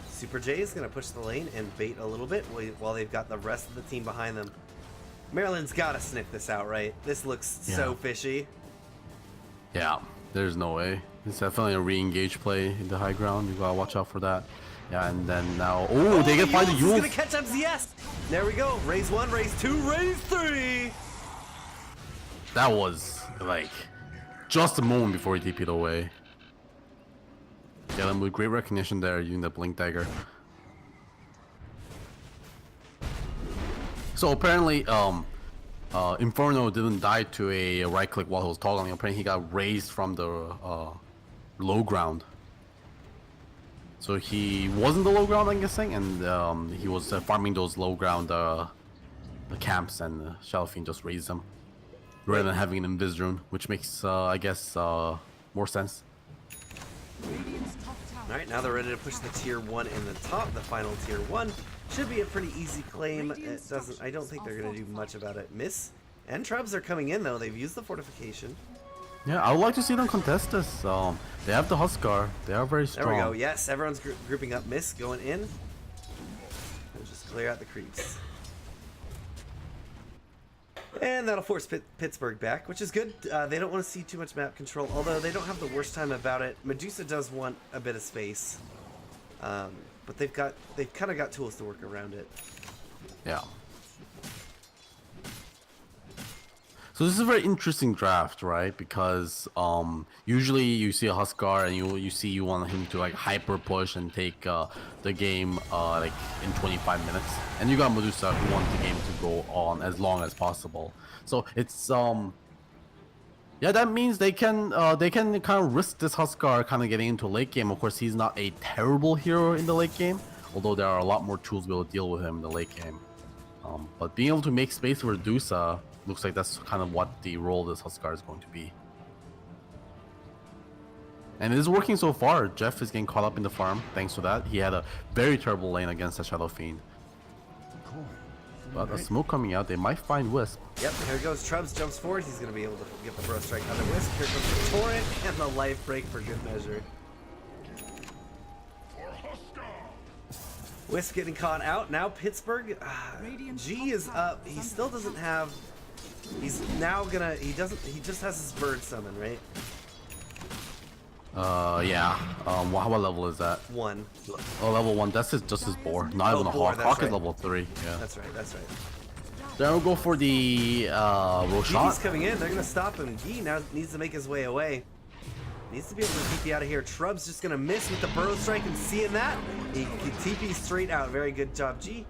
[SPEAKER 1] Super J is going to push the lane and bait a little bit while they've got the rest of the team behind them. Maryland's got to sniff this out, right? This looks so fishy.
[SPEAKER 2] Yeah, there's no way. It's definitely a re-engage play in the high ground. You gotta watch out for that. Yeah, and then now... Oh, they can find the Yules!
[SPEAKER 1] He's going to catch up ZS! There we go. Raise 1, raise 2, raise 3!
[SPEAKER 2] That was, like, just a moment before he TP'd away. Get him with great recognition there, using the Blink Dagger. So apparently, Inferno didn't die to a right click while he was toggling. Apparently he got raised from the low ground. So he wasn't the low ground, I'm guessing, and he was farming those low ground the camps, and Shadow Fiend just raised them rather than having an Invis Rune, which makes, I guess, more sense.
[SPEAKER 1] Alright, now they're ready to push the tier 1 in the top. The final tier 1 should be a pretty easy claim. It doesn't. I don't think they're going to do much about it. Miss and Trubs are coming in, though. They've used the fortification.
[SPEAKER 2] Yeah, I would like to see them contest this. They have the Huskar. They are very strong.
[SPEAKER 1] There we go. Yes, everyone's grouping up. Miss going in. We'll just clear out the creeps. And that'll force Pittsburgh back, which is good. They don't want to see too much map control, although they don't have the worst time about it. Medusa does want a bit of space, but they've kind of got tools to work around it.
[SPEAKER 2] Yeah. So this is a very interesting draft, right? Because usually you see a Huskar and you want him to like hyper push and take the game like in 25 minutes, and you got Medusa who wants the game to go on as long as possible. So it's Yeah, that means they can kind of risk this Huskar kind of getting into late game. Of course, he's not a terrible hero in the late game, although there are a lot more tools to be able to deal with him in the late game. But being able to make space for Dusa looks like that's kind of what the role of this Huskar is going to be. And it is working so far. Jeff is getting caught up in the farm thanks to that. He had a very terrible lane against the Shadow Fiend. But a smoke coming out, they might find Wisp.
[SPEAKER 1] Yep, here goes Trubs, jumps forward. He's going to be able to get the Bro Strike on the Wisp. Here comes the Torrent and the Life Break for good measure. Wisp getting caught out. Now Pittsburgh, G is up. He still doesn't have, he's now gonna, he just has his bird summon, right?
[SPEAKER 2] Yeah. What level is that?
[SPEAKER 1] 1.
[SPEAKER 2] Oh, level 1. That's just his boar. Not even a
[SPEAKER 1] boar,
[SPEAKER 2] hawk.
[SPEAKER 1] that's
[SPEAKER 2] Hawk is
[SPEAKER 1] right.
[SPEAKER 2] level 3. Yeah.
[SPEAKER 1] That's right, that's right.
[SPEAKER 2] Then we'll go for the
[SPEAKER 1] Gi's
[SPEAKER 2] Roshan.
[SPEAKER 1] coming in. They're gonna stop him. Gi now needs to make his way away. Needs to be able to TP out of here. Trub's just gonna miss with the Burrow Strike, and seeing that, he TP straight out. Very good job, G.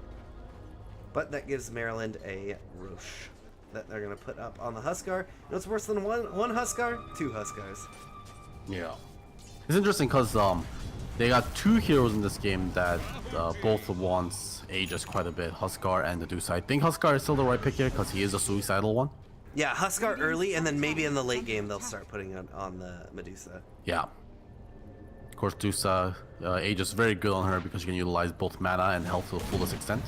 [SPEAKER 1] But that gives Maryland a Roche that they're gonna put up on the Huskar. You know what's worse than one Huskar? 2 Huskars.
[SPEAKER 2] Yeah. It's interesting because they got 2 heroes in this game that both wants Aegis quite a bit, Huskar and the Medusa. I think Huskar is still the right pick here because he is a suicidal one.
[SPEAKER 1] Yeah, Huskar early, and then maybe in the late game they'll start putting it on the Medusa.
[SPEAKER 2] Yeah. Of course, Medusa, Aegis is very good on her because you can utilize both mana and health to the fullest extent.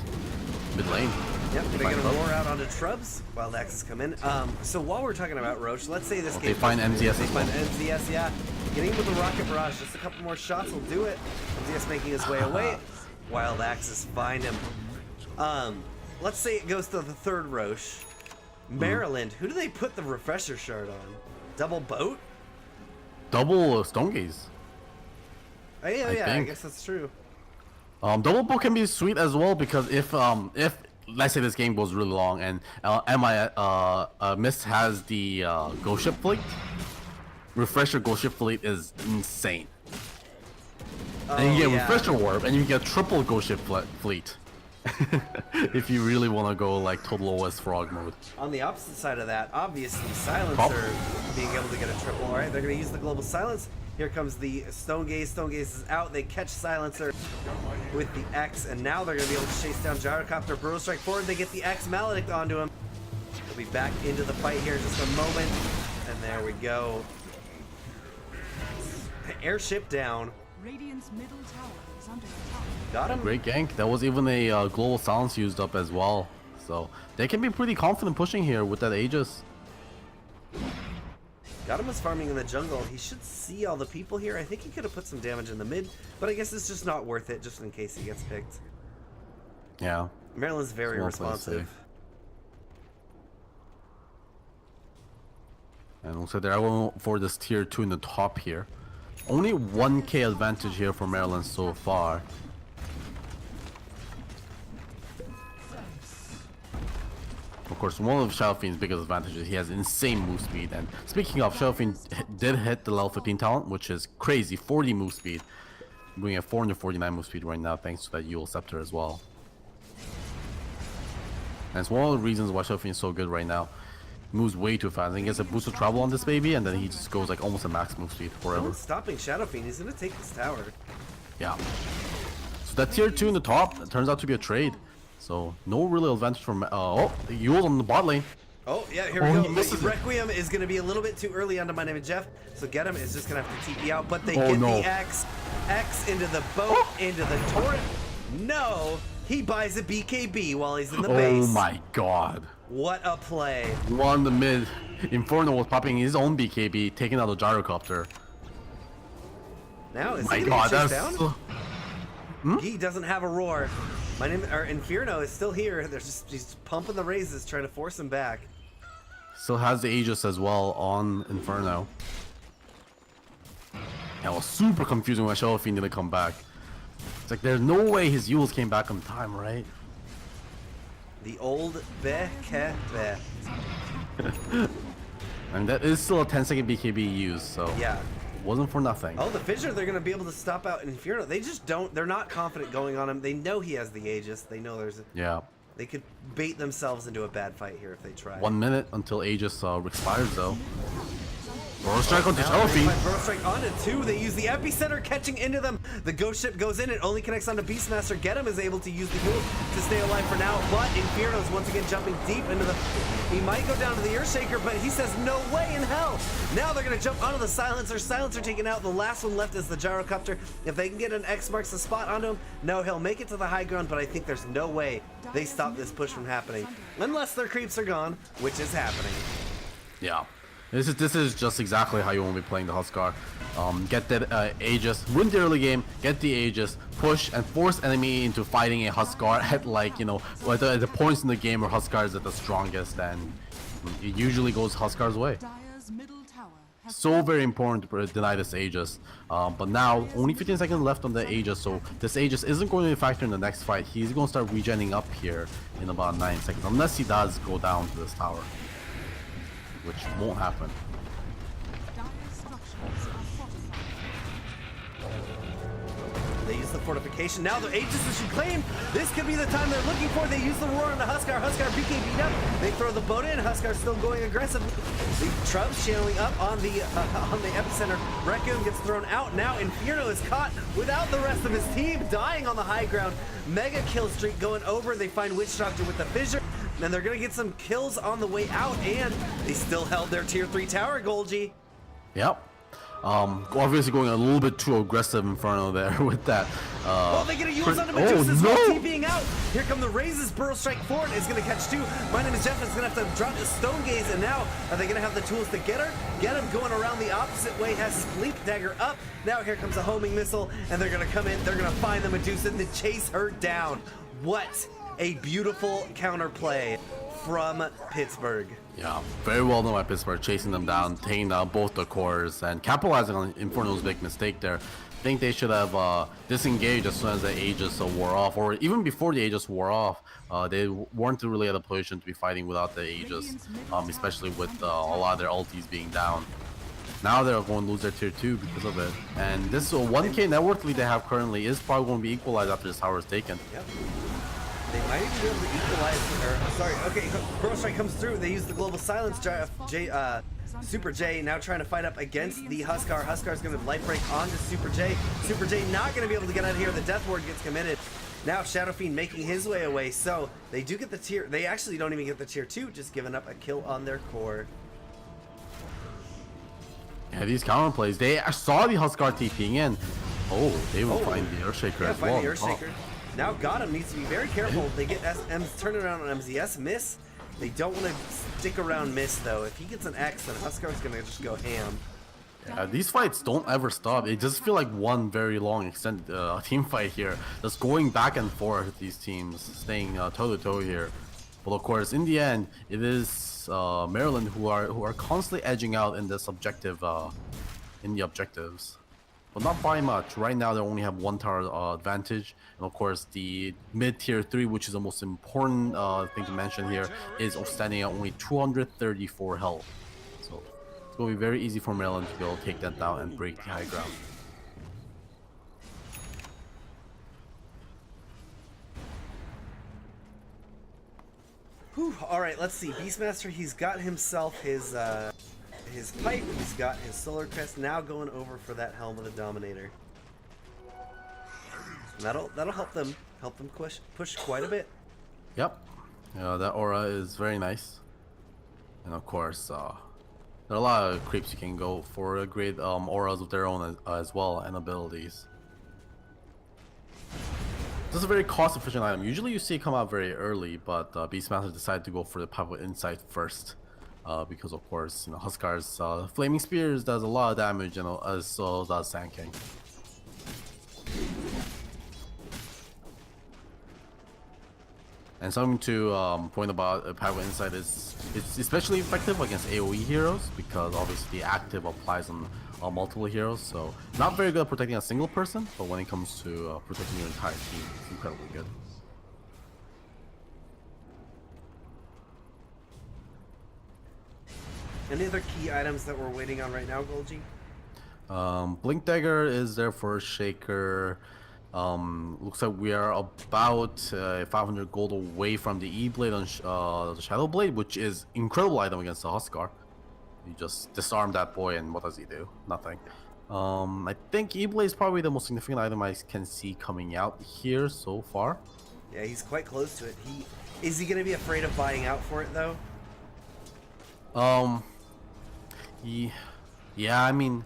[SPEAKER 2] Mid lane.
[SPEAKER 1] Yep, they're gonna roar out onto Trubs while the axes come in. So while we're talking about Roche, let's say this game.
[SPEAKER 2] They find MZS.
[SPEAKER 1] They find MZS, yeah. Getting with the Rocket Barrage, just a couple more shots will do it. MZS making his way away. Wild Axes find him. Let's say it goes to the 3rd Roche. Maryland, who do they put the Refresher Shard on? Double Boat?
[SPEAKER 2] Double Stone Gaze.
[SPEAKER 1] Oh, yeah, I
[SPEAKER 2] think.
[SPEAKER 1] guess that's true.
[SPEAKER 2] Double Boat can be sweet as well because if let's say this game goes really long and Mist has the Ghost Ship Fleet, Refresher Ghost Ship Fleet is insane. And you get Refresher Warp and you get triple Ghost Ship Fleet. If you really want to go like total OS frog mode.
[SPEAKER 1] On the opposite side of that, obviously Silencer being able to get a triple. All right, they're going to use the Global Silence. Here comes the Stone Gaze. Stone Gaze is out. They catch Silencer with the X, and now they're going to be able to chase down Gyrocopter. Burrow Strike forward. They get the X Maledict onto him. They'll be back into the fight here in just a moment. And there we go. Airship down.
[SPEAKER 3] Radiant's middle tower is under attack.
[SPEAKER 1] Got him.
[SPEAKER 2] Great gank. That was even a global silence used up as well. So they can be pretty confident pushing here with that Aegis.
[SPEAKER 1] Got him as farming in the jungle. He should see all the people here. I think he could have put some damage in the mid, but I guess it's just not worth it just in case he gets picked.
[SPEAKER 2] Yeah.
[SPEAKER 1] Maryland's very
[SPEAKER 2] Small place
[SPEAKER 1] responsive.
[SPEAKER 2] safe. And also they're going for this tier 2 in the top here. Only 1k advantage here for Maryland so far. Of course, one of Shadow Fiend's biggest advantages, he has insane move speed. And speaking of, Shadow Fiend did hit the level 15 talent, which is crazy, 40 move speed. Bringing at 449 move speed right now, thanks to that Yule Scepter as well. And it's one of the reasons why Shadow Fiend is so good right now. Moves way too fast. He gets a boost of travel on this baby, and then he just goes like almost a max move speed
[SPEAKER 1] No
[SPEAKER 2] forever.
[SPEAKER 1] one's stopping Shadow Fiend. He's gonna take this tower.
[SPEAKER 2] Yeah. So that tier 2 in the top turns out to be a trade. So no real advantage from Yule on the bot lane.
[SPEAKER 1] Oh yeah, here
[SPEAKER 2] Oh,
[SPEAKER 1] we
[SPEAKER 2] he
[SPEAKER 1] go.
[SPEAKER 2] misses it.
[SPEAKER 1] Requiem is gonna be a little bit too early onto My Name is Jeff. So get him is just gonna have to TP out, but they
[SPEAKER 2] Oh,
[SPEAKER 1] get
[SPEAKER 2] no.
[SPEAKER 1] the X into the boat, into the torrent. No, he buys a BKB while he's in the base.
[SPEAKER 2] Oh my god.
[SPEAKER 1] What a play.
[SPEAKER 2] One the mid. Inferno was popping his own BKB, taking out the gyrocopter.
[SPEAKER 1] Now is
[SPEAKER 2] My
[SPEAKER 1] he
[SPEAKER 2] god,
[SPEAKER 1] gonna get
[SPEAKER 2] that's
[SPEAKER 1] chased down? He doesn't have a roar. My name or Inferno is still here. He's pumping the raises, trying to force him back.
[SPEAKER 2] Still has the Aegis as well on Inferno. That was super confusing when Shadow Fiend didn't come back. It's like there's no way his Yules came back on time, right?
[SPEAKER 1] The old Bekebe.
[SPEAKER 2] And that is still a 10-second BKB use, so
[SPEAKER 1] Yeah.
[SPEAKER 2] wasn't for nothing.
[SPEAKER 1] Oh, the Fissure, they're going to be able to stop out Inferno. They just don't, they're not confident going on him. They know he has the Aegis. They know
[SPEAKER 2] Yeah.
[SPEAKER 1] they could bait themselves into a bad fight here if they try.
[SPEAKER 2] 1 minute until Aegis expires though. Burrow Strike onto
[SPEAKER 1] Now
[SPEAKER 2] Shadow
[SPEAKER 1] they
[SPEAKER 2] Fiend.
[SPEAKER 1] find Burrow Strike onto 2. They use the epicenter catching into them. The ghost ship goes in. It only connects onto Beastmaster. Get him is able to use the heal to stay alive for now. But Inferno's once again jumping deep into the... He might go down to the Earthshaker, but he says no way in hell. Now they're going to jump onto the Silencer. Silencer taken out. The last one left is the Gyrocopter. If they can get an X marks the spot onto him, no, he'll make it to the high ground, but I think there's no way they stop this push from happening. Unless their creeps are gone, which is happening.
[SPEAKER 2] Yeah. This is just exactly how you want to be playing the Huskar. Get that Aegis, win the early game, get the Aegis, push and force enemy into fighting a Huskar at like, you know, at the points in the game where Huskar is at the strongest, and it usually goes Huskar's way.
[SPEAKER 3] Dire's middle tower has
[SPEAKER 2] So very important to deny this Aegis. But now, only 15 seconds left on the Aegis, so this Aegis isn't going to be a factor in the next fight. He's going to start regenning up here in about 9 seconds, unless he does go down to this tower, which won't happen.
[SPEAKER 3] Dire's structures are fortified.
[SPEAKER 1] They use the fortification. Now the Aegis is reclaimed. This could be the time they're looking for. They use the roar on the Huskar. Huskar BKB'd up. They throw the boat in. Huskar still going aggressive. The Trubs channeling up on the epicenter. Raccoon gets thrown out. Now Inferno is caught without the rest of his team, dying on the high ground. Mega kill streak going over. They find Witch Doctor with the fissure. And they're gonna get some kills on the way out, and they still held their tier 3 tower, Golgi.
[SPEAKER 2] Yep. Obviously going a little bit too aggressive Inferno there with that.
[SPEAKER 1] Oh, they get a use on the Medusa's
[SPEAKER 2] no!
[SPEAKER 1] while TPing out. Here come the Razes. Burrow Strike forward is going to catch 2. My name is Jeff. Is going to have to drop the Stone Gaze, and now are they going to have the tools to get her? Get him going around the opposite way. Has Sleep Dagger up. Now here comes a homing missile, and they're going to come in. They're going to find the Medusa and to chase her down. What a beautiful counterplay from Pittsburgh.
[SPEAKER 2] Yeah, very well done by Pittsburgh, chasing them down, taking down both the cores, and capitalizing on Inferno's big mistake there. I think they should have disengaged as soon as the Aegis wore off, or even before the Aegis wore off. They weren't really at a position to be fighting without the Aegis, especially with a lot of their ultis being down. Now they're going to lose their tier 2 because of it. And this 1k net worth lead they have currently is probably going to be equalized after this tower is taken.
[SPEAKER 1] Yep. They might even be able to equalize, or sorry, okay, Burrow Strike comes through. They use the Global Silence, Super J now trying to fight up against the Huskar. Huskar's going to light break onto Super J. Super J not going to be able to get out of here. The Death Ward gets committed. Now Shadow Fiend making his way away, so they do get the tier, they actually don't even get the tier 2, just giving up a kill on their core.
[SPEAKER 2] Yeah, these counter plays, they saw the Huskar TPing in. Oh, they will find the Earthshaker as well.
[SPEAKER 1] Find the Earthshaker. Now Gotham needs to be very careful. They get turn around on MZS, miss. They don't want to stick around miss though. If he gets an X, then Huskar's gonna just go ham.
[SPEAKER 2] Yeah, these fights don't ever stop. It just feel like one very long extended team fight here. Just going back and forth, these teams staying toe to toe here. But of course, in the end, it is Maryland who are constantly edging out in this objective, in the objectives. But not by much. Right now, they only have 1 tower advantage. And of course, the mid tier 3, which is the most important thing to mention here, is standing at only 234 health. So it's going to be very easy for Maryland to be able to take that down and break the high ground.
[SPEAKER 1] Whew, all right, let's see. Beastmaster, he's got himself his pipe. He's got his solar crest. Now going over for that helm of the Dominator. And that'll help them push quite a bit.
[SPEAKER 2] Yep, that aura is very nice. And of course, there are a lot of creeps you can go for great auras of their own as well, and abilities. This is a very cost-efficient item. Usually you see it come out very early, but Beastmaster decided to go for the Powerful Insight first. Because of course, you know, Huskar's Flaming Spears does a lot of damage, you know, as well does Sand King. And something to point about Powerful Insight is it's especially effective against AoE heroes, because obviously the active applies on multiple heroes. So not very good at protecting a single person, but when it comes to protecting your entire team, it's incredibly good.
[SPEAKER 1] Any other key items that we're waiting on right now, Golgi?
[SPEAKER 2] Blink Dagger is there for Shaker. Looks like we are about 500 gold away from the E-Blade on the Shadow Blade, which is incredible item against the Huskar. You just disarm that boy, and what does he do? Nothing. I think E-Blade is probably the most significant item I can see coming out here so far.
[SPEAKER 1] Yeah, he's quite close to it. Is he gonna be afraid of buying out for it though?
[SPEAKER 2] Yeah, I mean,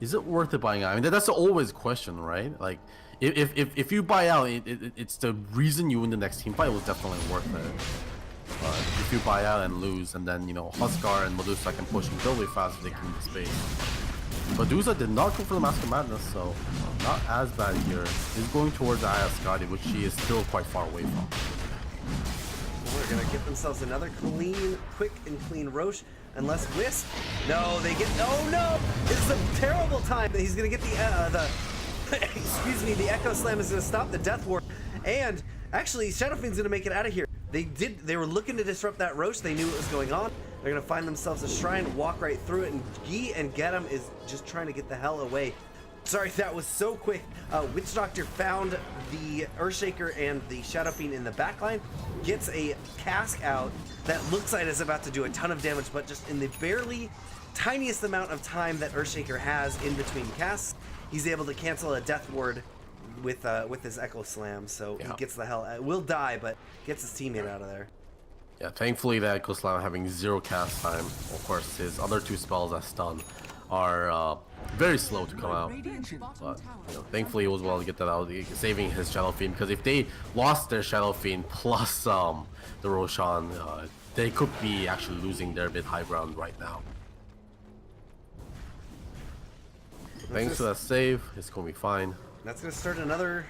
[SPEAKER 2] is it worth it buying out? I mean, that's always a question, right? Like, if you buy out, it's the reason you win the next team fight. It was definitely worth it. But if you buy out and lose, and then, you know, Huskar and Medusa can push incredibly fast if they can the space. Medusa did not go for the Mask of Madness, so not as bad here. He's going towards Aya Scotty, which she is still quite far away from.
[SPEAKER 1] They're gonna get themselves another quick and clean Roche, unless Wisp. No, they get. Oh no! This is a terrible time. He's gonna get the excuse me. The Echo Slam is gonna stop the Death Ward, and actually Shadow Fiend's gonna make it out of here. They were looking to disrupt that Roche. They knew what was going on. They're gonna find themselves a shrine, walk right through it, and Guy and Getum is just trying to get the hell away. Sorry, that was so quick. Witch Doctor found the Earthshaker and the Shadow Fiend in the backline, gets a cask out that looks like it's about to do a ton of damage, but just in the barely tiniest amount of time that Earthshaker has in between casks, he's able to cancel a Death Ward with his Echo Slam, so he gets the hell out. Will die, but gets his teammate out of there.
[SPEAKER 2] Yeah, thankfully that Echo Slam having 0 cast time. Of course, his other 2 spells as stun are very slow to come out. But, you know, thankfully he was able to get that out, saving his Shadow Fiend. Because if they lost their Shadow Fiend plus the Roshan, they could be actually losing their mid high ground right now. Thanks to that save, it's gonna be fine.
[SPEAKER 1] That's gonna start another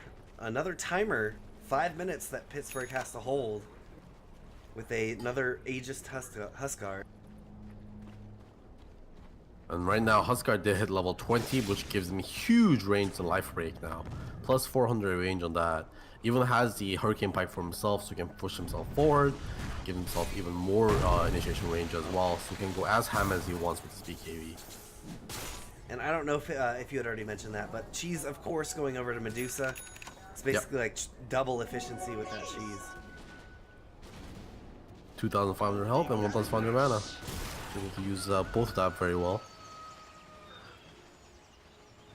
[SPEAKER 1] timer. 5 minutes that Pittsburgh has to hold with another Aegis Huskar.
[SPEAKER 2] And right now, Huskar did hit level 20, which gives him huge range and life break now. Plus 400 range on that. Even has the Hurricane Pipe for himself, so he can push himself forward, give himself even more initiation range as well, so he can go as ham as he wants with his BKB.
[SPEAKER 1] And I don't know if you had already mentioned that, but Cheese, of course, going over to Medusa. It's basically like double efficiency with that Cheese.
[SPEAKER 2] 2,500 health and 1,500 mana. Able to use both of that very well.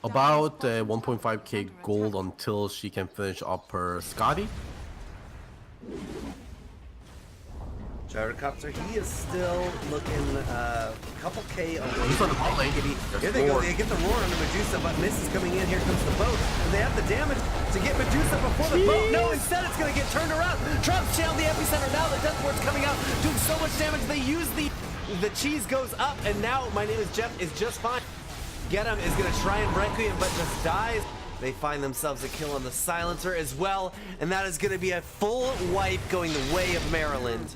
[SPEAKER 2] About 1.5k gold until she can finish up her Scotty.
[SPEAKER 1] Gyrocopter, he is still looking a couple K away.
[SPEAKER 2] He's on the bot lane.
[SPEAKER 1] Here they go, they get the roar under Medusa, but Miss is coming in. Here comes the boat, and they have the damage to get Medusa before the boat. No, instead it's going to get turned around. Trump's channeled the epicenter. Now the Death Ward's coming out, doing so much damage. They use the cheese goes up, and now My Name is Jeff is just fine. Getum is going to try and Requiem, but just dies. They find themselves a kill on the Silencer as well, and that is going to be a full wipe going the way of Maryland.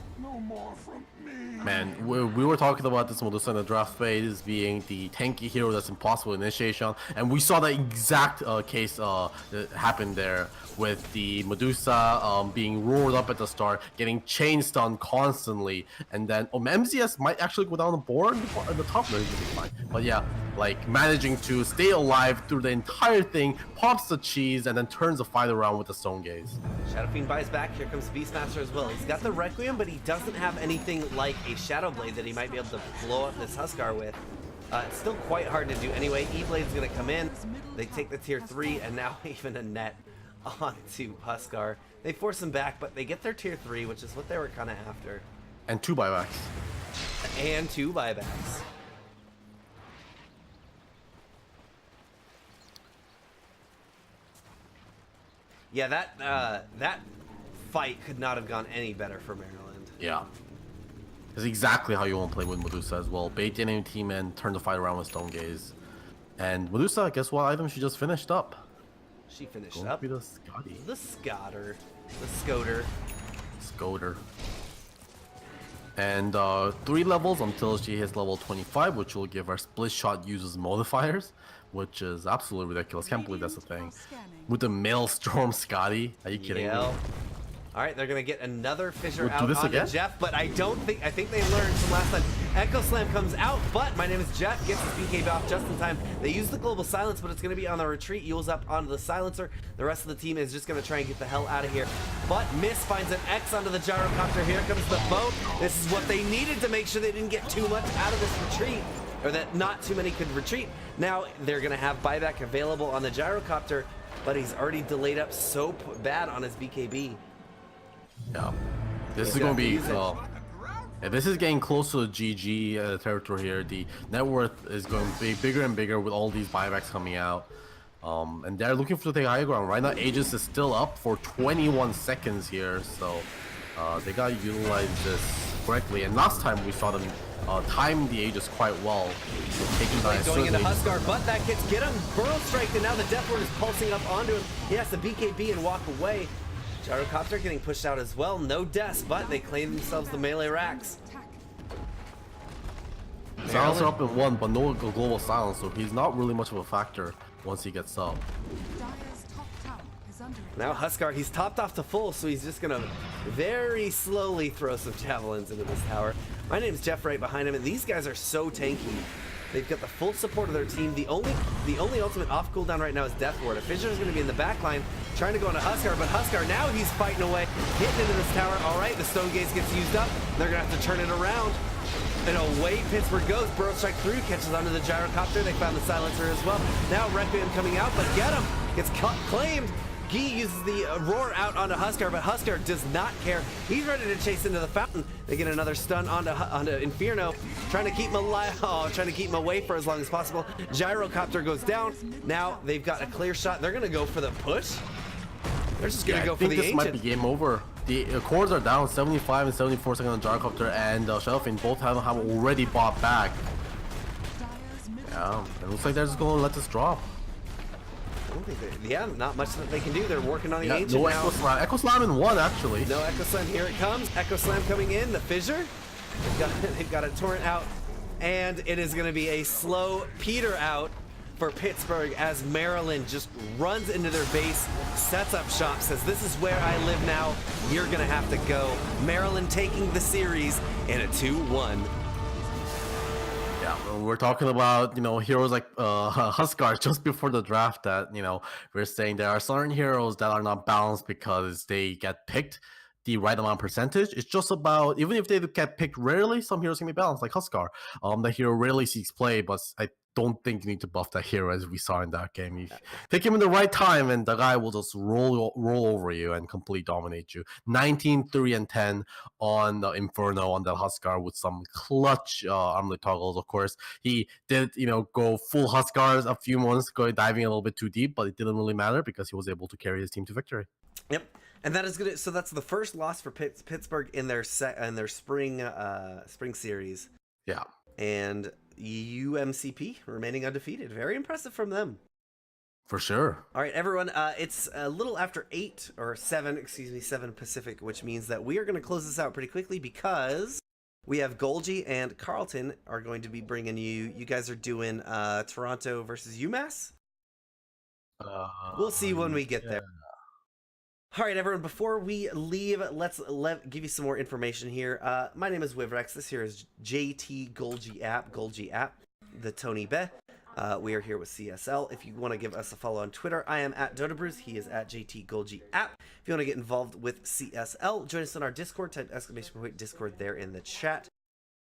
[SPEAKER 2] Man, we were talking about this Medusa in the draft phase being the tanky hero that's impossible initiation, and we saw the exact case that happened there with the Medusa being roared up at the start, getting chain stunned constantly, and then MZS might actually go down the board in the top lane, fine. But yeah, like managing to stay alive through the entire thing, pops the cheese, and then turns the fight around with the Stone Gaze.
[SPEAKER 1] Shadow Fiend buys back. Here comes Beastmaster as well. He's got the Requiem, but he doesn't have anything like a Shadow Blade that he might be able to blow up this Huskar with. It's still quite hard to do anyway. E-Blade's going to come in. They take the tier 3, and now even a net onto Huskar. They force him back, but they get their tier 3, which is what they were kind of after.
[SPEAKER 2] And 2 buybacks.
[SPEAKER 1] And 2 buybacks. Yeah, that fight could not have gone any better for Maryland.
[SPEAKER 2] Yeah. That's exactly how you want to play with Medusa as well. Bait the enemy team and turn the fight around with Stone Gaze. And Medusa, guess what item she just finished up?
[SPEAKER 1] She finished
[SPEAKER 2] Going
[SPEAKER 1] up
[SPEAKER 2] to be the Scotty.
[SPEAKER 1] the Scotter. The Scoter.
[SPEAKER 2] Scoter. And 3 levels until she hits level 25, which will give her split shot uses modifiers, which is absolutely ridiculous. Can't believe that's a thing. With the Maelstrom Scotty, are you kidding me?
[SPEAKER 1] All right, they're gonna get another fissure
[SPEAKER 2] We'll do
[SPEAKER 1] out
[SPEAKER 2] this
[SPEAKER 1] onto
[SPEAKER 2] again?
[SPEAKER 1] Jeff, but I think they learned from last time. Echo Slam comes out, but My Name is Jeff gets his BKB off just in time. They use the global silence, but it's gonna be on the retreat. Yules up onto the silencer. The rest of the team is just gonna try and get the hell out of here. But Miss finds an X onto the gyrocopter. Here comes the boat. This is what they needed to make sure they didn't get too much out of this retreat, or that not too many could retreat. Now they're gonna have buyback available on the gyrocopter, but he's already delayed up so bad on his BKB.
[SPEAKER 2] Yeah, this
[SPEAKER 1] He's
[SPEAKER 2] is going to be.
[SPEAKER 1] use it.
[SPEAKER 2] Yeah, this is getting close to the GG territory here. The net worth is going to be bigger and bigger with all these buybacks coming out. And they're looking for the high ground. Right now, Aegis is still up for 21 seconds here, so they got to utilize this correctly. And last time we saw them time the Aegis quite well. Taking by
[SPEAKER 1] Going into Huskar, but that gets get him. Burrow strike, and now the Death Ward is pulsing up onto him. He has to BKB and walk away. Gyrocopter getting pushed out as well. No deaths, but they claim themselves the melee racks.
[SPEAKER 2] Silencer up in one, but no global silence, so he's not really much of a factor once he gets up.
[SPEAKER 3] Dire's top tower is under attack.
[SPEAKER 1] Now Huskar, he's topped off to full, so he's just gonna very slowly throw some javelins into this tower. My name's Jeff right behind him, and these guys are so tanky. They've got the full support of their team. The only ultimate off cooldown right now is Death Ward. A Fissure is going to be in the back line, trying to go into Huskar, but Huskar now he's fighting away, hitting into this tower. All right, the Stone Gaze gets used up. They're going to have to turn it around. And away Pittsburgh goes. Burrow strike through, catches onto the gyrocopter. They found the silencer as well. Now Requiem coming out, but get him. Gets claimed. Guy uses the roar out onto Huskar, but Huskar does not care. He's ready to chase into the fountain. They get another stun onto Inferno, trying to keep him alive, trying to keep him away for as long as possible. Gyrocopter goes down. Now they've got a clear shot. They're gonna go for the push. They're just gonna go for the
[SPEAKER 2] I think this might be
[SPEAKER 1] ancient.
[SPEAKER 2] game over. The cores are down 75 and 74 seconds on Gyrocopter, and Shelfing both have already bought back.
[SPEAKER 3] Dire's middle
[SPEAKER 2] Yeah, it looks like they're just gonna let this drop.
[SPEAKER 1] I don't think yeah, not much that they can do. They're working on the
[SPEAKER 2] Yeah,
[SPEAKER 1] ancient
[SPEAKER 2] no
[SPEAKER 1] now.
[SPEAKER 2] Echo Slam. Echo Slam in one, actually.
[SPEAKER 1] No Echo Slam, here it comes. Echo Slam coming in, the fissure. They've got a torrent out, and it is gonna be a slow peter out for Pittsburgh as Maryland just runs into their base, sets up shop, says, this is where I live now, you're gonna have to go. Maryland taking the series in a 2-1.
[SPEAKER 2] Yeah, we're talking about, heroes like Huskar just before the draft that, we're saying there are certain heroes that are not balanced because they get picked the right amount percentage. It's just about, even if they get picked rarely, some heroes can be balanced, like Huskar. The hero rarely seeks play, but I don't think you need to buff that hero as we saw in that game. You pick him in the right time and the guy will just roll over you and completely dominate you. 19, 3, and 10 on the Inferno on the Huskar with some clutch armlet toggles. Of course, he did, go full Huskars a few months, diving a little bit too deep, but it didn't really matter because he was able to carry his team to victory.
[SPEAKER 1] Yep. And that is good. So that's the first loss for Pittsburgh in their spring series.
[SPEAKER 2] Yeah.
[SPEAKER 1] And UMCP remaining undefeated. Very impressive from them.
[SPEAKER 2] For sure.
[SPEAKER 1] All right, everyone. It's a little after 7 Pacific, which means that we are going to close this out pretty quickly because we have Golgi and Carlton are going to be bringing you. You guys are doing Toronto versus UMass. We'll see when we get there. All right, everyone, before we leave, let's give you some more information here. My name is Wivrex. This here is JT Golgi app, the Tony Be. We are here with CSL. If you want to give us a follow on Twitter, I am at DotaBrews. He is at JT Golgi app. If you want to get involved with CSL, join us on our Discord. Type !Discord there in the chat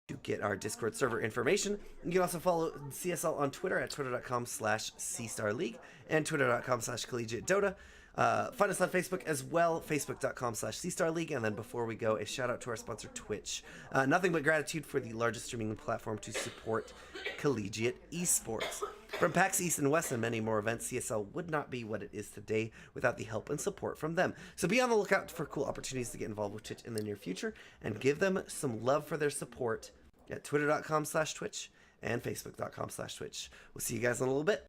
[SPEAKER 1] to get our Discord server information. You can also follow CSL on Twitter at twitter.com/CStarLeague and twitter.com/CollegiateDota. Find us on Facebook as well, facebook.com/CStarLeague. And then before we go, a shout out to our sponsor, Twitch. Nothing but gratitude for the largest streaming platform to support collegiate esports. From PAX East and West and many more events, CSL would not be what it is today without the help and support from them. So be on the lookout for cool opportunities to get involved with Twitch in the near future and give them some love for their support at twitter.com/Twitch and facebook.com/Twitch. We'll see you guys in a little bit.